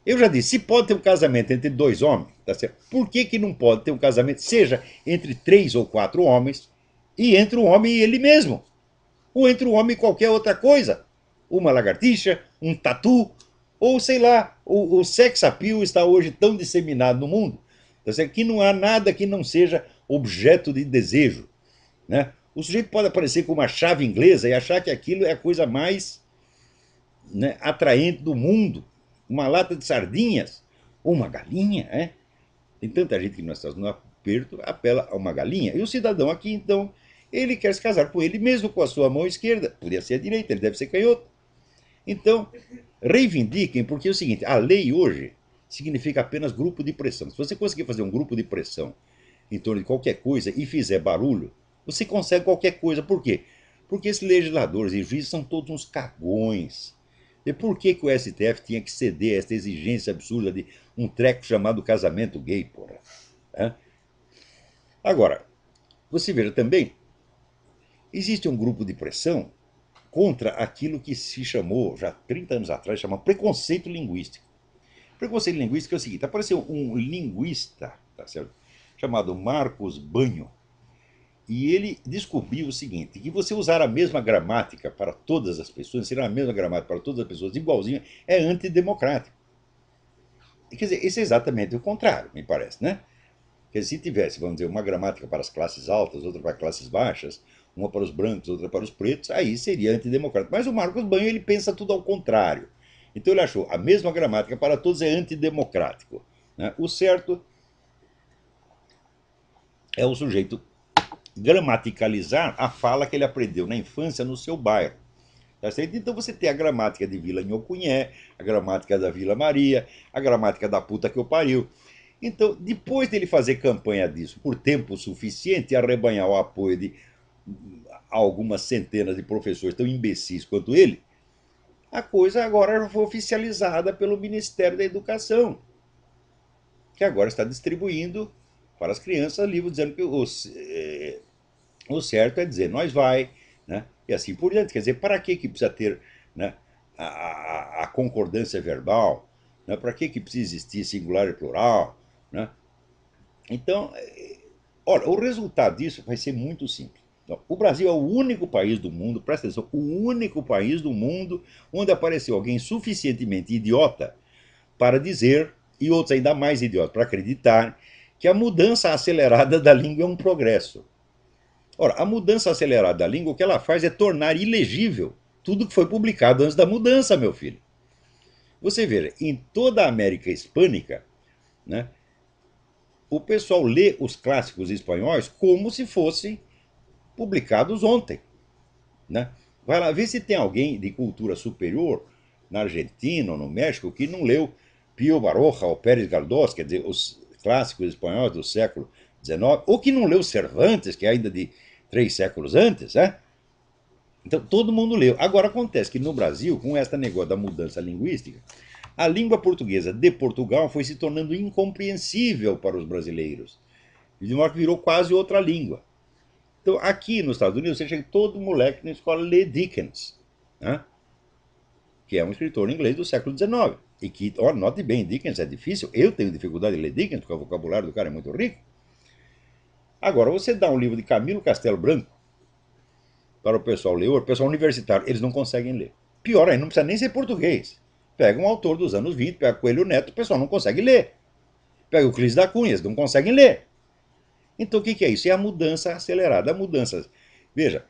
[SPEAKER 1] Eu já disse, se pode ter um casamento entre 2 homens, tá certo? Por que não pode ter um casamento, seja entre 3 ou 4 homens, e entre um homem e ele mesmo? Ou entre um homem e qualquer outra coisa? Uma lagartixa, um tatu, ou sei lá, o sex appeal está hoje tão disseminado no mundo, tá certo? Que não há nada que não seja objeto de desejo. Né? O sujeito pode aparecer com uma chave inglesa e achar que aquilo é a coisa mais, né, atraente do mundo. Uma lata de sardinhas, ou uma galinha. Né? Tem tanta gente que nós estamos no aperto, apela a uma galinha. E o cidadão aqui, então, ele quer se casar com ele mesmo com a sua mão esquerda. Podia ser a direita, ele deve ser canhoto. Então, reivindiquem, porque é o seguinte: a lei hoje significa apenas grupo de pressão. Se você conseguir fazer um grupo de pressão em torno de qualquer coisa e fizer barulho, você consegue qualquer coisa. Por quê? Porque esses legisladores e juízes são todos uns cagões. E por que, que o STF tinha que ceder a essa exigência absurda de um treco chamado casamento gay, porra? Agora, você veja também, existe um grupo de pressão contra aquilo que se chamou, já 30 anos atrás, chama preconceito linguístico. Preconceito linguístico é o seguinte: apareceu um linguista, tá certo? Chamado Marcos Banho, e ele descobriu o seguinte, que você usar a mesma gramática para todas as pessoas, ensinar a mesma gramática para todas as pessoas igualzinho, é antidemocrático. Quer dizer, isso é exatamente o contrário, me parece, né? Quer dizer, se tivesse, vamos dizer, uma gramática para as classes altas, outra para as classes baixas, uma para os brancos, outra para os pretos, aí seria antidemocrático. Mas o Marcos Banho, ele pensa tudo ao contrário. Então ele achou a mesma gramática para todos é antidemocrático, né? O certo é o sujeito gramaticalizar a fala que ele aprendeu na infância no seu bairro. Tá certo? Então você tem a gramática de Vila Nhocunyé, a gramática da Vila Maria, a gramática da puta que eu pariu. Então, depois dele fazer campanha disso por tempo suficiente e arrebanhar o apoio de algumas centenas de professores tão imbecis quanto ele, a coisa agora foi oficializada pelo Ministério da Educação, que agora está distribuindo para as crianças livros dizendo que o certo é dizer nós vai, né? E assim por diante. Quer dizer, para que precisa ter, né, a concordância verbal? Né? Para que precisa existir singular e plural? Né? Então, olha, o resultado disso vai ser muito simples. Então, o Brasil é o único país do mundo, presta atenção, o único país do mundo onde apareceu alguém suficientemente idiota para dizer, e outros ainda mais idiotas para acreditar, que a mudança acelerada da língua é um progresso. Ora, a mudança acelerada da língua, o que ela faz é tornar ilegível tudo que foi publicado antes da mudança, meu filho. Você veja, em toda a América Hispânica, né, o pessoal lê os clássicos espanhóis como se fossem publicados ontem. Né? Vai lá ver se tem alguém de cultura superior na Argentina ou no México que não leu Pío Baroja ou Pérez Galdós, quer dizer, os clássicos espanhóis do século XIX, ou que não leu Cervantes, que é ainda de 3 séculos antes, né? Então todo mundo leu. Agora acontece que no Brasil, com esta negócio da mudança linguística, a língua portuguesa de Portugal foi se tornando incompreensível para os brasileiros. De modo que virou quase outra língua. Então, aqui nos Estados Unidos, você chega todo moleque na escola lê Dickens, né? Que é um escritor inglês do século XIX. E que, ó, note bem, Dickens é difícil. Eu tenho dificuldade de ler Dickens, porque o vocabulário do cara é muito rico. Agora, você dá um livro de Camilo Castelo Branco para o pessoal ler, o pessoal universitário, eles não conseguem ler. Pior ainda, não precisa nem ser português. Pega um autor dos anos 20, pega Coelho Neto, o pessoal não consegue ler. Pega o Clis da Cunha, eles não conseguem ler. Então o que é isso? É a mudança acelerada. A mudança. Veja,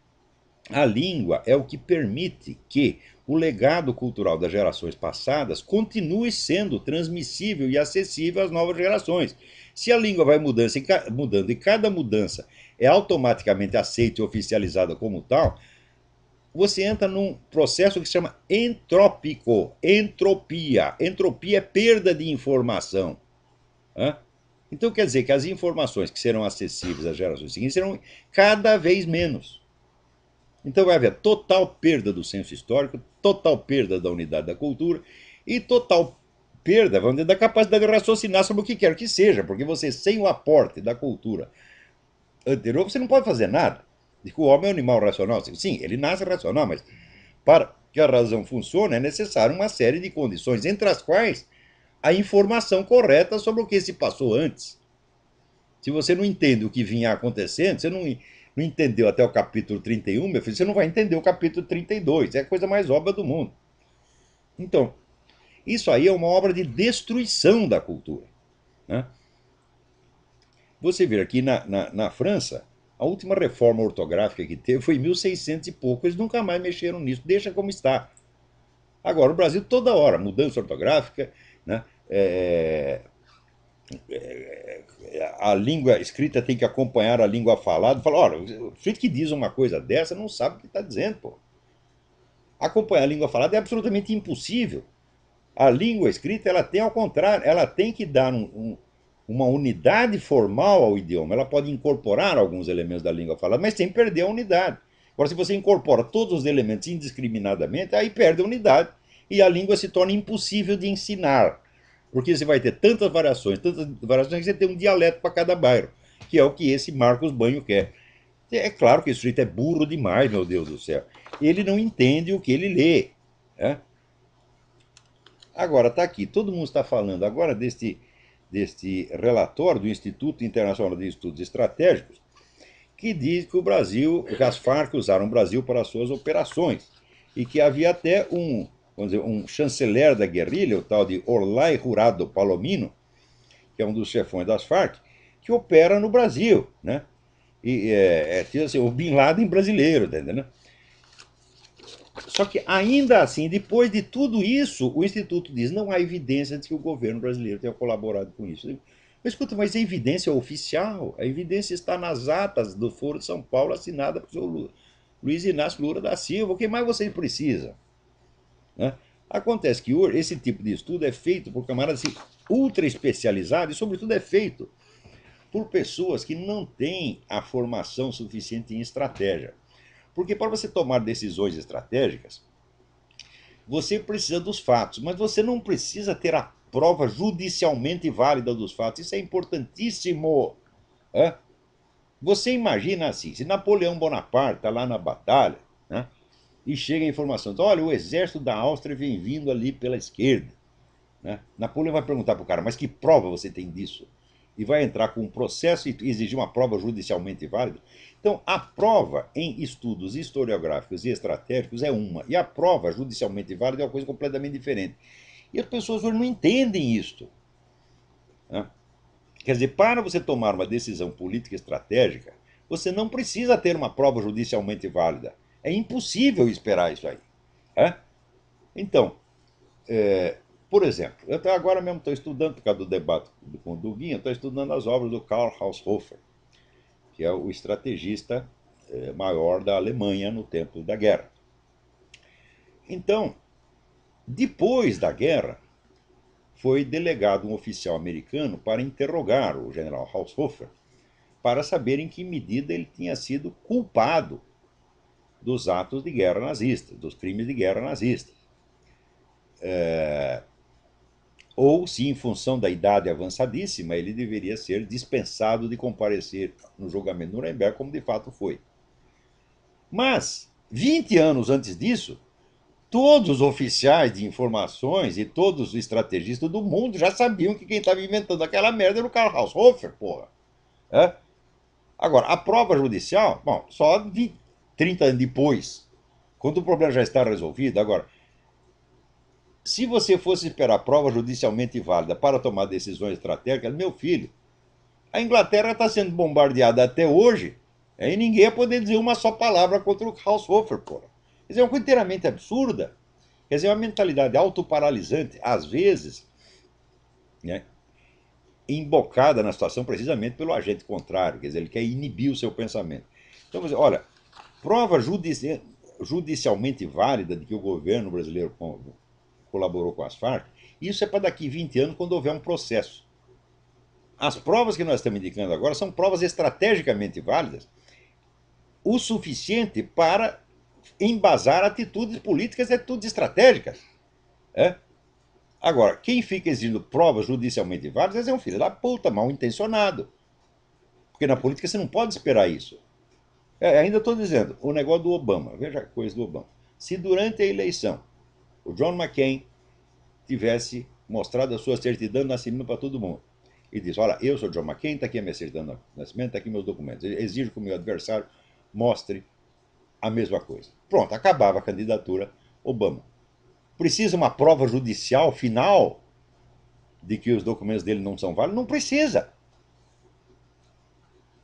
[SPEAKER 1] a língua é o que permite que o legado cultural das gerações passadas continue sendo transmissível e acessível às novas gerações. Se a língua vai mudando e cada mudança é automaticamente aceita e oficializada como tal, você entra num processo que se chama entrópico, entropia. Entropia é perda de informação. Né? Então quer dizer que as informações que serão acessíveis às gerações seguintes serão cada vez menos. Então vai haver total perda do senso histórico, total perda da unidade da cultura e total perda, vamos dizer, da capacidade de raciocinar sobre o que quer que seja, porque você, sem o aporte da cultura anterior, você não pode fazer nada. Diz que o homem é um animal racional. Sim, ele nasce racional, mas para que a razão funcione é necessário uma série de condições, entre as quais a informação correta sobre o que se passou antes. Se você não entende o que vinha acontecendo, você não entendeu até o capítulo 31, meu filho, você não vai entender o capítulo 32. É a coisa mais óbvia do mundo. Então, isso aí é uma obra de destruição da cultura. Né? Você vê aqui na França, a última reforma ortográfica que teve foi em 1600 e pouco. Eles nunca mais mexeram nisso, deixa como está. Agora, o Brasil, toda hora, mudança ortográfica, né? A língua escrita tem que acompanhar a língua falada. Fala, olha, o sujeito que diz uma coisa dessa não sabe o que está dizendo, pô. Acompanhar a língua falada é absolutamente impossível. A língua escrita, ela tem ao contrário, ela tem que dar uma unidade formal ao idioma. Ela pode incorporar alguns elementos da língua falada, mas sem perder a unidade. Agora, se você incorpora todos os elementos indiscriminadamente, aí perde a unidade e a língua se torna impossível de ensinar. Porque você vai ter tantas variações que você tem um dialeto para cada bairro, que é o que esse Marcos Banho quer. É claro que esse sujeito é burro demais, meu Deus do céu. Ele não entende o que ele lê. Né? Agora, está aqui, todo mundo está falando agora deste relatório do Instituto Internacional de Estudos Estratégicos, que diz que o Brasil, que as Farc usaram o Brasil para suas operações. E que havia até vamos dizer, um chanceler da guerrilha, o tal de Orlai Jurado Palomino, que é um dos chefões das Farc, que opera no Brasil. Né? E assim, o Bin Laden brasileiro, tá entendendo? Só que ainda assim, depois de tudo isso, o Instituto diz não há evidência de que o governo brasileiro tenha colaborado com isso. Mas escuta, mas a evidência oficial, a evidência está nas atas do Foro de São Paulo, assinada pelo senhor Luiz Inácio Lula da Silva. O que mais vocês precisam? Né? Acontece que hoje esse tipo de estudo é feito por camaradas assim, ultra especializados e, sobretudo, é feito por pessoas que não têm a formação suficiente em estratégia. Porque para você tomar decisões estratégicas, você precisa dos fatos, mas você não precisa ter a prova judicialmente válida dos fatos. Isso é importantíssimo. Né? Você imagina assim, se Napoleão Bonaparte está lá na batalha, né, e chega a informação, olha, o exército da Áustria vem vindo ali pela esquerda. Né? Napoleão vai perguntar para o cara, mas que prova você tem disso? E vai entrar com um processo e exigir uma prova judicialmente válida. Então, a prova em estudos historiográficos e estratégicos é uma, e a prova judicialmente válida é uma coisa completamente diferente. E as pessoas hoje não entendem isto. Né? Quer dizer, para você tomar uma decisão política estratégica, você não precisa ter uma prova judicialmente válida. É impossível esperar isso aí. Né? Então, por exemplo, eu agora mesmo estou estudando, por causa do debate com o Duguinha, estou estudando as obras do Karl Haushofer, que é o estrategista maior da Alemanha no tempo da guerra. Então, depois da guerra, foi delegado um oficial americano para interrogar o general Haushofer, para saber em que medida ele tinha sido culpado dos atos de guerra nazista, dos crimes de guerra nazistas. Ou se, em função da idade avançadíssima, ele deveria ser dispensado de comparecer no julgamento de Nuremberg, como de fato foi. Mas, 20 anos antes disso, todos os oficiais de informações e todos os estrategistas do mundo já sabiam que quem estava inventando aquela merda era o Karl Haushofer, porra. É? Agora, a prova judicial, bom, só 20, 30 anos depois, quando o problema já está resolvido. Agora, se você fosse esperar prova judicialmente válida para tomar decisões estratégicas, meu filho, a Inglaterra está sendo bombardeada até hoje, e ninguém ia poder dizer uma só palavra contra o Haushofer, porra. Quer dizer, é uma coisa inteiramente absurda. Quer dizer, é uma mentalidade autoparalisante, às vezes, né, embocada na situação precisamente pelo agente contrário. Quer dizer, ele quer inibir o seu pensamento. Então, você, olha, prova judicialmente válida de que o governo brasileiro colaborou com as Farc, isso é para daqui 20 anos, quando houver um processo. As provas que nós estamos indicando agora são provas estrategicamente válidas, o suficiente para embasar atitudes políticas e atitudes estratégicas. É? Agora, quem fica exigindo provas judicialmente válidas é um filho da puta, mal intencionado. Porque na política você não pode esperar isso. Ainda estou dizendo, o negócio do Obama, veja a coisa do Obama. Se durante a eleição o John McCain tivesse mostrado a sua certidão de nascimento para todo mundo, e disse, olha, eu sou John McCain, está aqui a minha certidão de nascimento, está aqui meus documentos. Eu exijo que o meu adversário mostre a mesma coisa. Pronto, acabava a candidatura Obama. Precisa uma prova judicial final de que os documentos dele não são válidos? Não precisa.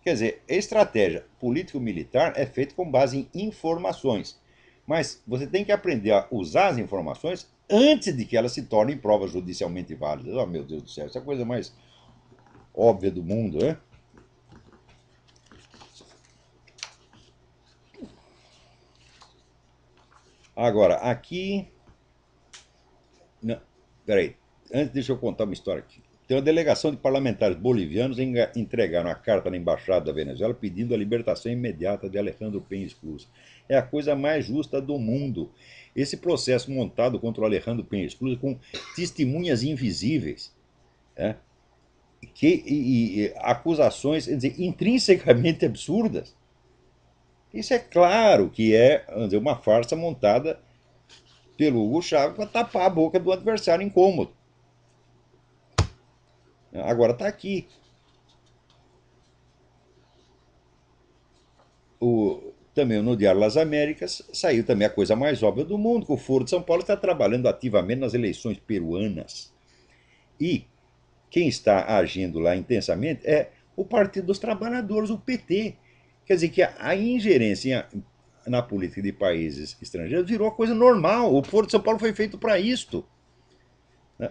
[SPEAKER 1] Quer dizer, a estratégia político-militar é feita com base em informações. Mas você tem que aprender a usar as informações antes de que elas se tornem provas judicialmente válidas. Oh, meu Deus do céu, essa é a coisa mais óbvia do mundo, né? Agora, aqui. Não, peraí. Antes, deixa eu contar uma história aqui. Tem uma delegação de parlamentares bolivianos entregaram a carta na embaixada da Venezuela pedindo a libertação imediata de Alejandro Penha Cruz. É a coisa mais justa do mundo. Esse processo montado contra o Alejandro Penha Cruz com testemunhas invisíveis, né, e acusações, quer dizer, intrinsecamente absurdas. Isso é claro que é, vamos dizer, uma farsa montada pelo Hugo Chávez para tapar a boca do adversário incômodo. Agora está aqui. Também no Diário das Américas saiu também a coisa mais óbvia do mundo, que o Foro de São Paulo está trabalhando ativamente nas eleições peruanas. E quem está agindo lá intensamente é o Partido dos Trabalhadores, o PT. Quer dizer que a ingerência na política de países estrangeiros virou uma coisa normal. O Foro de São Paulo foi feito para isto.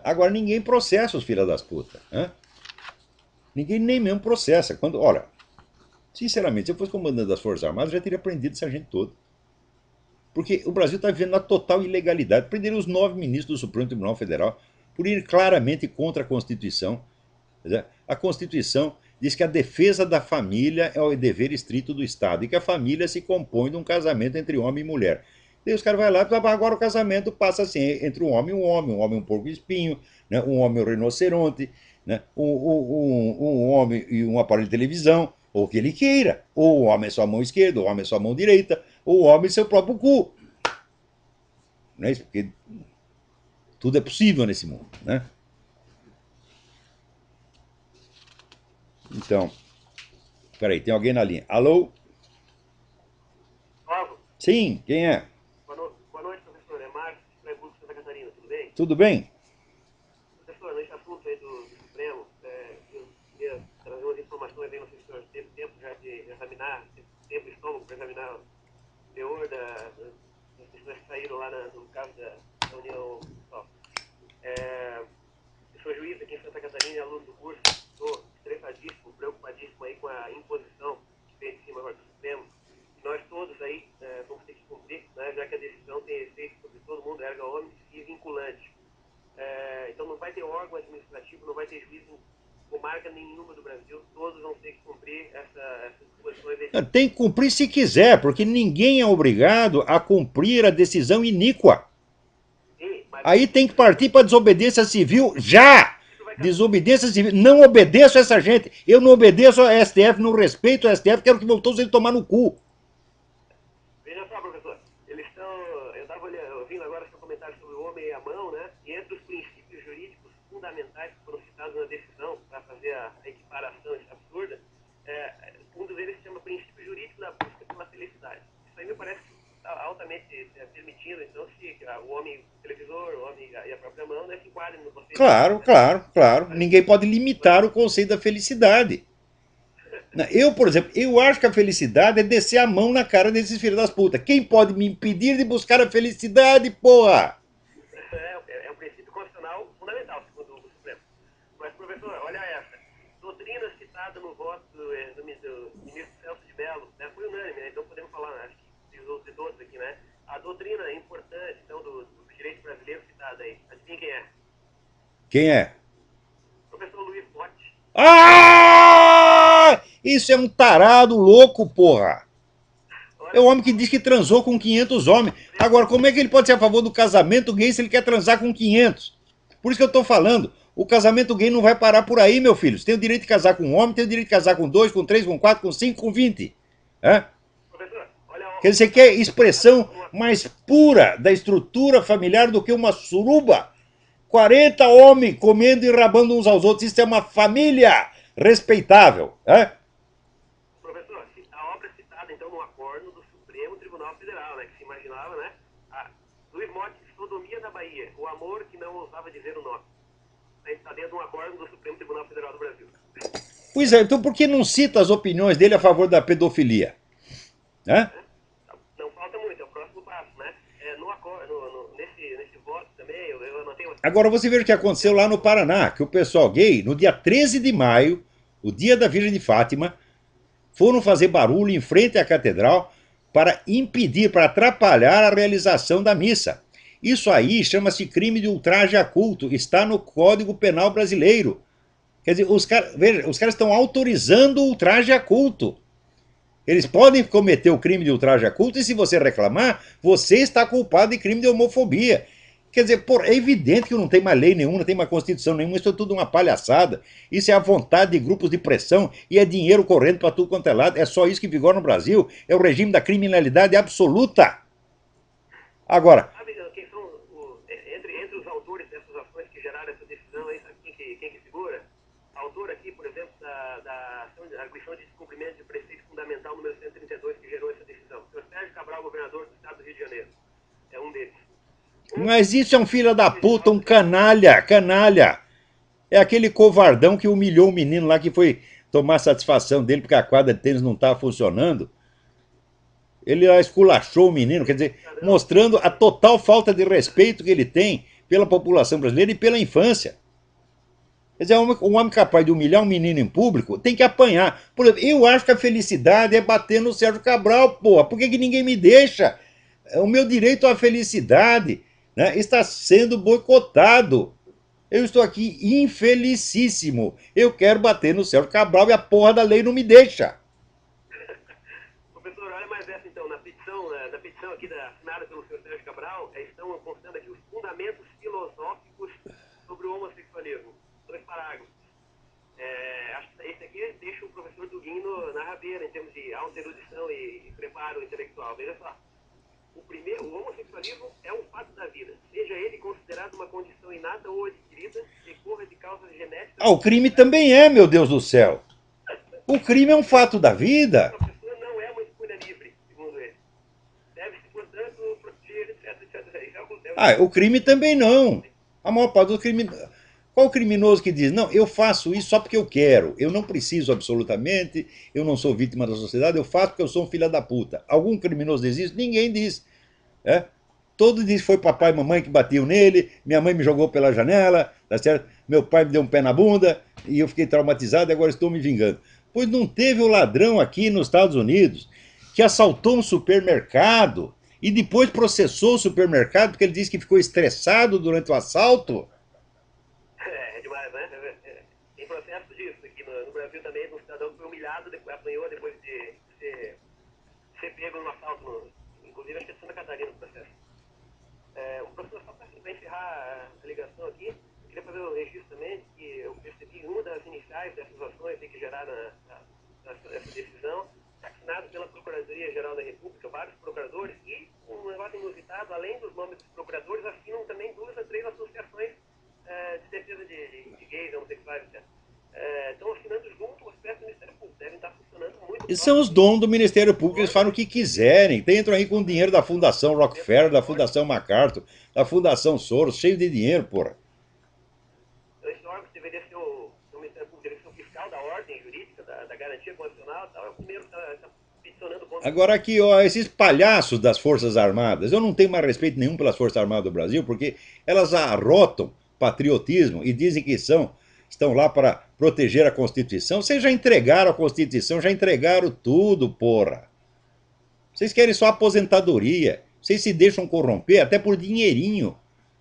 [SPEAKER 1] Agora ninguém processa os filhos das putas. Né? Ninguém nem mesmo processa. Olha, sinceramente, se eu fosse comandante das Forças Armadas, eu já teria prendido essa gente toda. Porque o Brasil está vivendo na total ilegalidade. Prenderam os 9 ministros do Supremo Tribunal Federal por ir claramente contra a Constituição. A Constituição diz que a defesa da família é o dever estrito do Estado e que a família se compõe de um casamento entre homem e mulher. Daí os caras vão lá e agora o casamento passa assim, entre um homem um porco espinho, né, um homem e um rinoceronte, né, um homem e um aparelho de televisão, ou o que ele queira. Ou o homem é sua mão esquerda, ou o homem é sua mão direita, ou o homem é seu próprio cu. Não é isso? Porque tudo é possível nesse mundo, né? Então, peraí, tem alguém na linha. Alô?
[SPEAKER 2] Olá.
[SPEAKER 1] Sim, quem é?
[SPEAKER 2] Boa noite, professor. É Marcos, Freiburg, Santa Catarina. Tudo bem?
[SPEAKER 1] Tudo bem?
[SPEAKER 2] Professor, nesse assunto aí do Supremo, eu queria trazer umas informações aí, não sei se o senhor teve tempo já de examinar, tempo e estômago para examinar o teor das questões que saíram lá no caso da União. Eu sou juiz aqui em Santa Catarina e aluno do curso. Estou estressadíssimo, preocupadíssimo aí com a imposição que vem de cima agora do Supremo. E nós todos aí vamos ter que cumprir, né, já que a decisão tem efeito sobre todo mundo, erga omnes e vinculante. Então não vai ter órgão administrativo, não vai ter juiz em comarca nenhuma do Brasil, todos vão ter que cumprir essas disposições.
[SPEAKER 1] Tem que cumprir se quiser, porque ninguém é obrigado a cumprir a decisão iníqua.
[SPEAKER 2] Sim, mas
[SPEAKER 1] aí tem que partir para desobediência civil já! Desobediência civil. Não obedeço a essa gente. Eu não obedeço a STF, não respeito a STF, quero que todos eles tomar no cu.
[SPEAKER 2] Veja só, professor, eles estão. Eu estava ouvindo agora seu comentário sobre o homem e a mão, né? E entre os princípios jurídicos fundamentais que foram citados na decisão para fazer a equiparação absurda, um deles se chama princípio jurídico da busca pela felicidade. Isso aí me parece altamente permitindo, então, se o homem, o televisor, o homem e a própria mão, né, se enquadrem no conceito.
[SPEAKER 1] Claro. Ninguém pode limitar o conceito da felicidade. Eu, por exemplo, eu acho que a felicidade é descer a mão na cara desses filhos das putas. Quem pode me impedir de buscar a felicidade, porra?
[SPEAKER 2] É um princípio constitucional fundamental, segundo o Supremo. Mas, professor, olha essa. Doutrina citada no voto do ministro Celso de Mello, né, foi unânime, né, então podemos falar, acho que de todos aqui, né? A doutrina importante, então, do direito brasileiro citada aí. Adivinha quem é?
[SPEAKER 1] Quem é?
[SPEAKER 2] Professor Luiz Botti.
[SPEAKER 1] Ah! Isso é um tarado louco, porra! É o homem que diz que transou com 500 homens. Agora, como é que ele pode ser a favor do casamento gay se ele quer transar com 500? Por isso que eu tô falando. O casamento gay não vai parar por aí, meu filho. Você tem o direito de casar com um homem, tem o direito de casar com 2, com 3, com 4, com 5, com 20.
[SPEAKER 2] Professor, olha...
[SPEAKER 1] Quer dizer, você quer expressão mais pura da estrutura familiar do que uma suruba? 40 homens comendo e rabando uns aos outros. Isso é uma família respeitável.
[SPEAKER 2] Professor, a obra citada, então, no acordo do Supremo Tribunal Federal, né, que se imaginava, né? Luiz Motti, Sodomia da Bahia, o amor que não ousava dizer o nome. Está dentro de um acordo do Supremo Tribunal Federal do Brasil.
[SPEAKER 1] Pois é, então por que não cita as opiniões dele a favor da pedofilia?
[SPEAKER 2] Não falta muito, é o próximo passo, né? Nesse voto também, eu anotei...
[SPEAKER 1] Agora você veja o que aconteceu lá no Paraná, que o pessoal gay, no dia 13 de maio, o dia da Virgem de Fátima, foram fazer barulho em frente à catedral para impedir, para atrapalhar a realização da missa. Isso aí chama-se crime de ultraje a culto, está no Código Penal brasileiro. Quer dizer, veja, os caras estão autorizando o ultraje a culto. Eles podem cometer o crime de ultraje a culto e se você reclamar, você está culpado de crime de homofobia. Quer dizer, é evidente que não tem mais lei nenhuma, não tem mais constituição nenhuma, isso é tudo uma palhaçada. Isso é a vontade de grupos de pressão e é dinheiro correndo para tudo quanto é lado. É só isso que vigora no Brasil. É o regime da criminalidade absoluta. Agora,
[SPEAKER 2] Sabe quem são, entre os autores dessas ações que geraram essa decisão, aí, sabe quem que segura? A autora aqui, por exemplo, da arguição de descumprimento de preceito fundamental número 132, que gerou essa decisão. O senhor Sérgio Cabral, governador do estado do Rio de Janeiro, é um deles.
[SPEAKER 1] mas isso é um filho da puta, um canalha, canalha. É aquele covardão que humilhou o menino lá que foi tomar satisfação dele porque a quadra de tênis não estava funcionando. Ele lá esculachou o menino, quer dizer, mostrando a total falta de respeito que ele tem pela população brasileira e pela infância. Quer dizer, um homem capaz de humilhar um menino em público tem que apanhar. Por exemplo, eu acho que a felicidade é bater no Sérgio Cabral, porra. Por que ninguém me deixa? O meu direito à felicidade, né, está sendo boicotado. Eu estou aqui infelicíssimo. Eu quero bater no Sérgio Cabral e a porra da lei não me deixa.
[SPEAKER 2] Professor, olha mais essa então, na petição aqui assinada pelo senhor Sérgio Cabral, estão constando aqui os fundamentos filosóficos sobre o homossexualismo. 2 parágrafos. Acho que esse aqui deixa o professor Duguinho na rabeira em termos de alta erudição e preparo intelectual. Veja só. O homossexualismo é um fato da vida, seja ele considerado uma condição inata ou adquirida, decorra de causas genéticas.
[SPEAKER 1] Ah, o crime também é, meu Deus do céu. O crime é um fato da vida.
[SPEAKER 2] A pessoa não é uma escolha livre, segundo ele. Deve-se, portanto, proteger, etc.
[SPEAKER 1] Ah, o crime também não. A maior parte do crime. Qual o criminoso que diz, não, eu faço isso só porque eu quero, eu não preciso absolutamente, eu não sou vítima da sociedade, eu faço porque eu sou um filho da puta. Algum criminoso diz isso? Ninguém diz. É? Todo dia foi papai e mamãe que batiam nele, minha mãe me jogou pela janela, tá certo? Meu pai me deu um pé na bunda e eu fiquei traumatizado e agora estou me vingando. Pois não teve o ladrão aqui nos Estados Unidos que assaltou um supermercado e depois processou o supermercado porque ele disse que ficou estressado durante o assalto?
[SPEAKER 2] É demais, né? Tem processo disso. Aqui no Brasil também, um cidadão que foi humilhado, apanhou depois de ser pego num assalto, inclusive acho que é de Santa Catarina o processo. O professor, só para encerrar a ligação aqui, eu queria fazer um registro também que eu percebi uma das iniciais dessas ações que geraram essa decisão, assinado pela Procuradoria-Geral da República, vários procuradores, e um negócio inusitado, além dos nomes dos procuradores, assinam também 2 a 3 associações de defesa de gays, homossexuais, etc. Estão assinando junto com os pés do Ministério Público, devem estar funcionando muito.
[SPEAKER 1] Eles são os donos do Ministério Público, eles fazem o que quiserem. Entram aí com o dinheiro da Fundação Rockefeller, da Fundação MacArthur, da Fundação Soros, cheio de dinheiro, porra.
[SPEAKER 2] Esse órgão deveria ser o Ministério Público, deveria ser o fiscal da ordem jurídica, da garantia constitucional e tal. É o primeiro que está peticionando contra.
[SPEAKER 1] Agora aqui, ó, esses palhaços das Forças Armadas, eu não tenho mais respeito nenhum pelas Forças Armadas do Brasil, porque elas arrotam patriotismo e dizem que estão lá para proteger a Constituição. Vocês já entregaram a Constituição, já entregaram tudo, porra. Vocês querem só aposentadoria. Vocês se deixam corromper até por dinheirinho.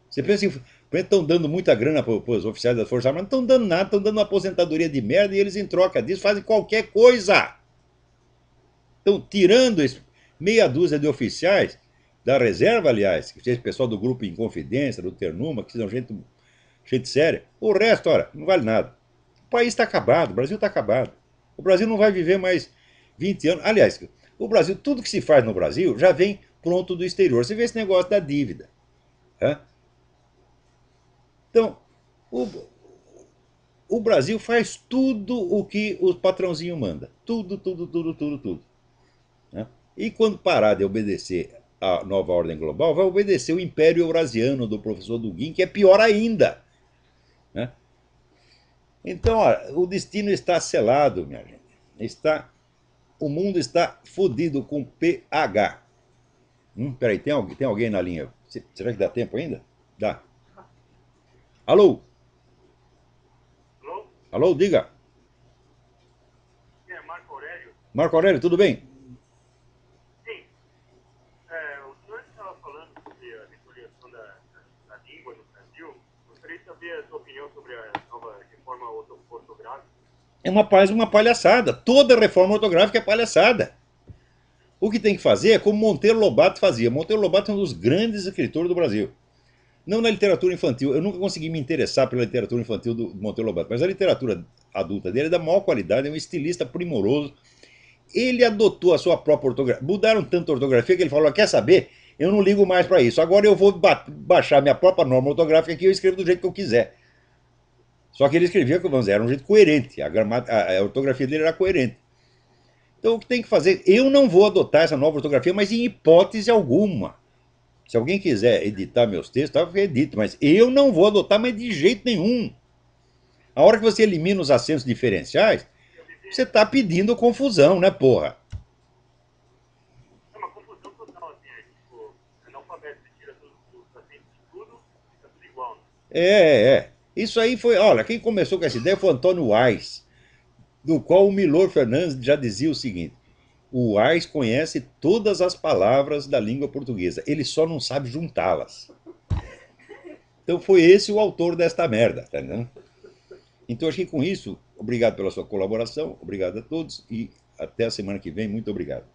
[SPEAKER 1] Você pensa que estão dando muita grana para os oficiais das Forças Armadas? Não estão dando nada, estão dando uma aposentadoria de merda e eles, em troca disso, fazem qualquer coisa. Estão tirando meia dúzia de oficiais da reserva, aliás, que esse pessoal do grupo Inconfidência, do Ternuma, que são gente séria. O resto, ora, não vale nada. O país está acabado, o Brasil está acabado. O Brasil não vai viver mais 20 anos. Aliás, o Brasil, tudo que se faz no Brasil já vem pronto do exterior. Você vê esse negócio da dívida. Né? Então, o Brasil faz tudo o que o patrãozinho manda. Tudo, tudo, tudo, tudo, tudo. Né? E quando parar de obedecer a nova ordem global, vai obedecer o Império Eurasiano do professor Dugin, que é pior ainda. Né? Então, ó, o destino está selado, minha gente. O mundo está fodido com PH. Peraí, tem alguém na linha? Será que dá tempo ainda? Dá. Alô?
[SPEAKER 2] Alô?
[SPEAKER 1] Alô, diga.
[SPEAKER 2] É Marco Aurélio.
[SPEAKER 1] Marco Aurélio, tudo bem?
[SPEAKER 2] Sim. O senhor estava falando sobre a despoliação da língua no Brasil. Gostaria
[SPEAKER 3] gostaria de saber a sua opinião sobre a nova reforma ortográfica.
[SPEAKER 1] É uma palhaçada. Toda reforma ortográfica é palhaçada. O que tem que fazer é como Monteiro Lobato fazia. Monteiro Lobato é um dos grandes escritores do Brasil. Não na literatura infantil. Eu nunca consegui me interessar pela literatura infantil do Monteiro Lobato, mas a literatura adulta dele é da maior qualidade, é um estilista primoroso. Ele adotou a sua própria ortografia. Mudaram tanto a ortografia que ele falou: quer saber? Eu não ligo mais para isso. Agora eu vou baixar minha própria norma ortográfica aqui e eu escrevo do jeito que eu quiser. Só que ele escrevia, vamos dizer, era um jeito coerente. A ortografia dele era coerente. Então o que tem que fazer? Eu não vou adotar essa nova ortografia, mas em hipótese alguma. Se alguém quiser editar meus textos, eu edito, mas eu não vou adotar mais de jeito nenhum. A hora que você elimina os acentos diferenciais, você está pedindo confusão, né, porra?
[SPEAKER 3] É uma confusão total, assim, tipo, analfabeto, você tira todos os acentos de tudo, fica tudo igual, né?
[SPEAKER 1] É. Isso aí foi. Olha, quem começou com essa ideia foi o Antônio Wise, do qual o Milor Fernandes já dizia o seguinte: o Wise conhece todas as palavras da língua portuguesa, ele só não sabe juntá-las. Então foi esse o autor desta merda, tá entendendo? Então acho que com isso, obrigado pela sua colaboração, obrigado a todos e até a semana que vem. Muito obrigado.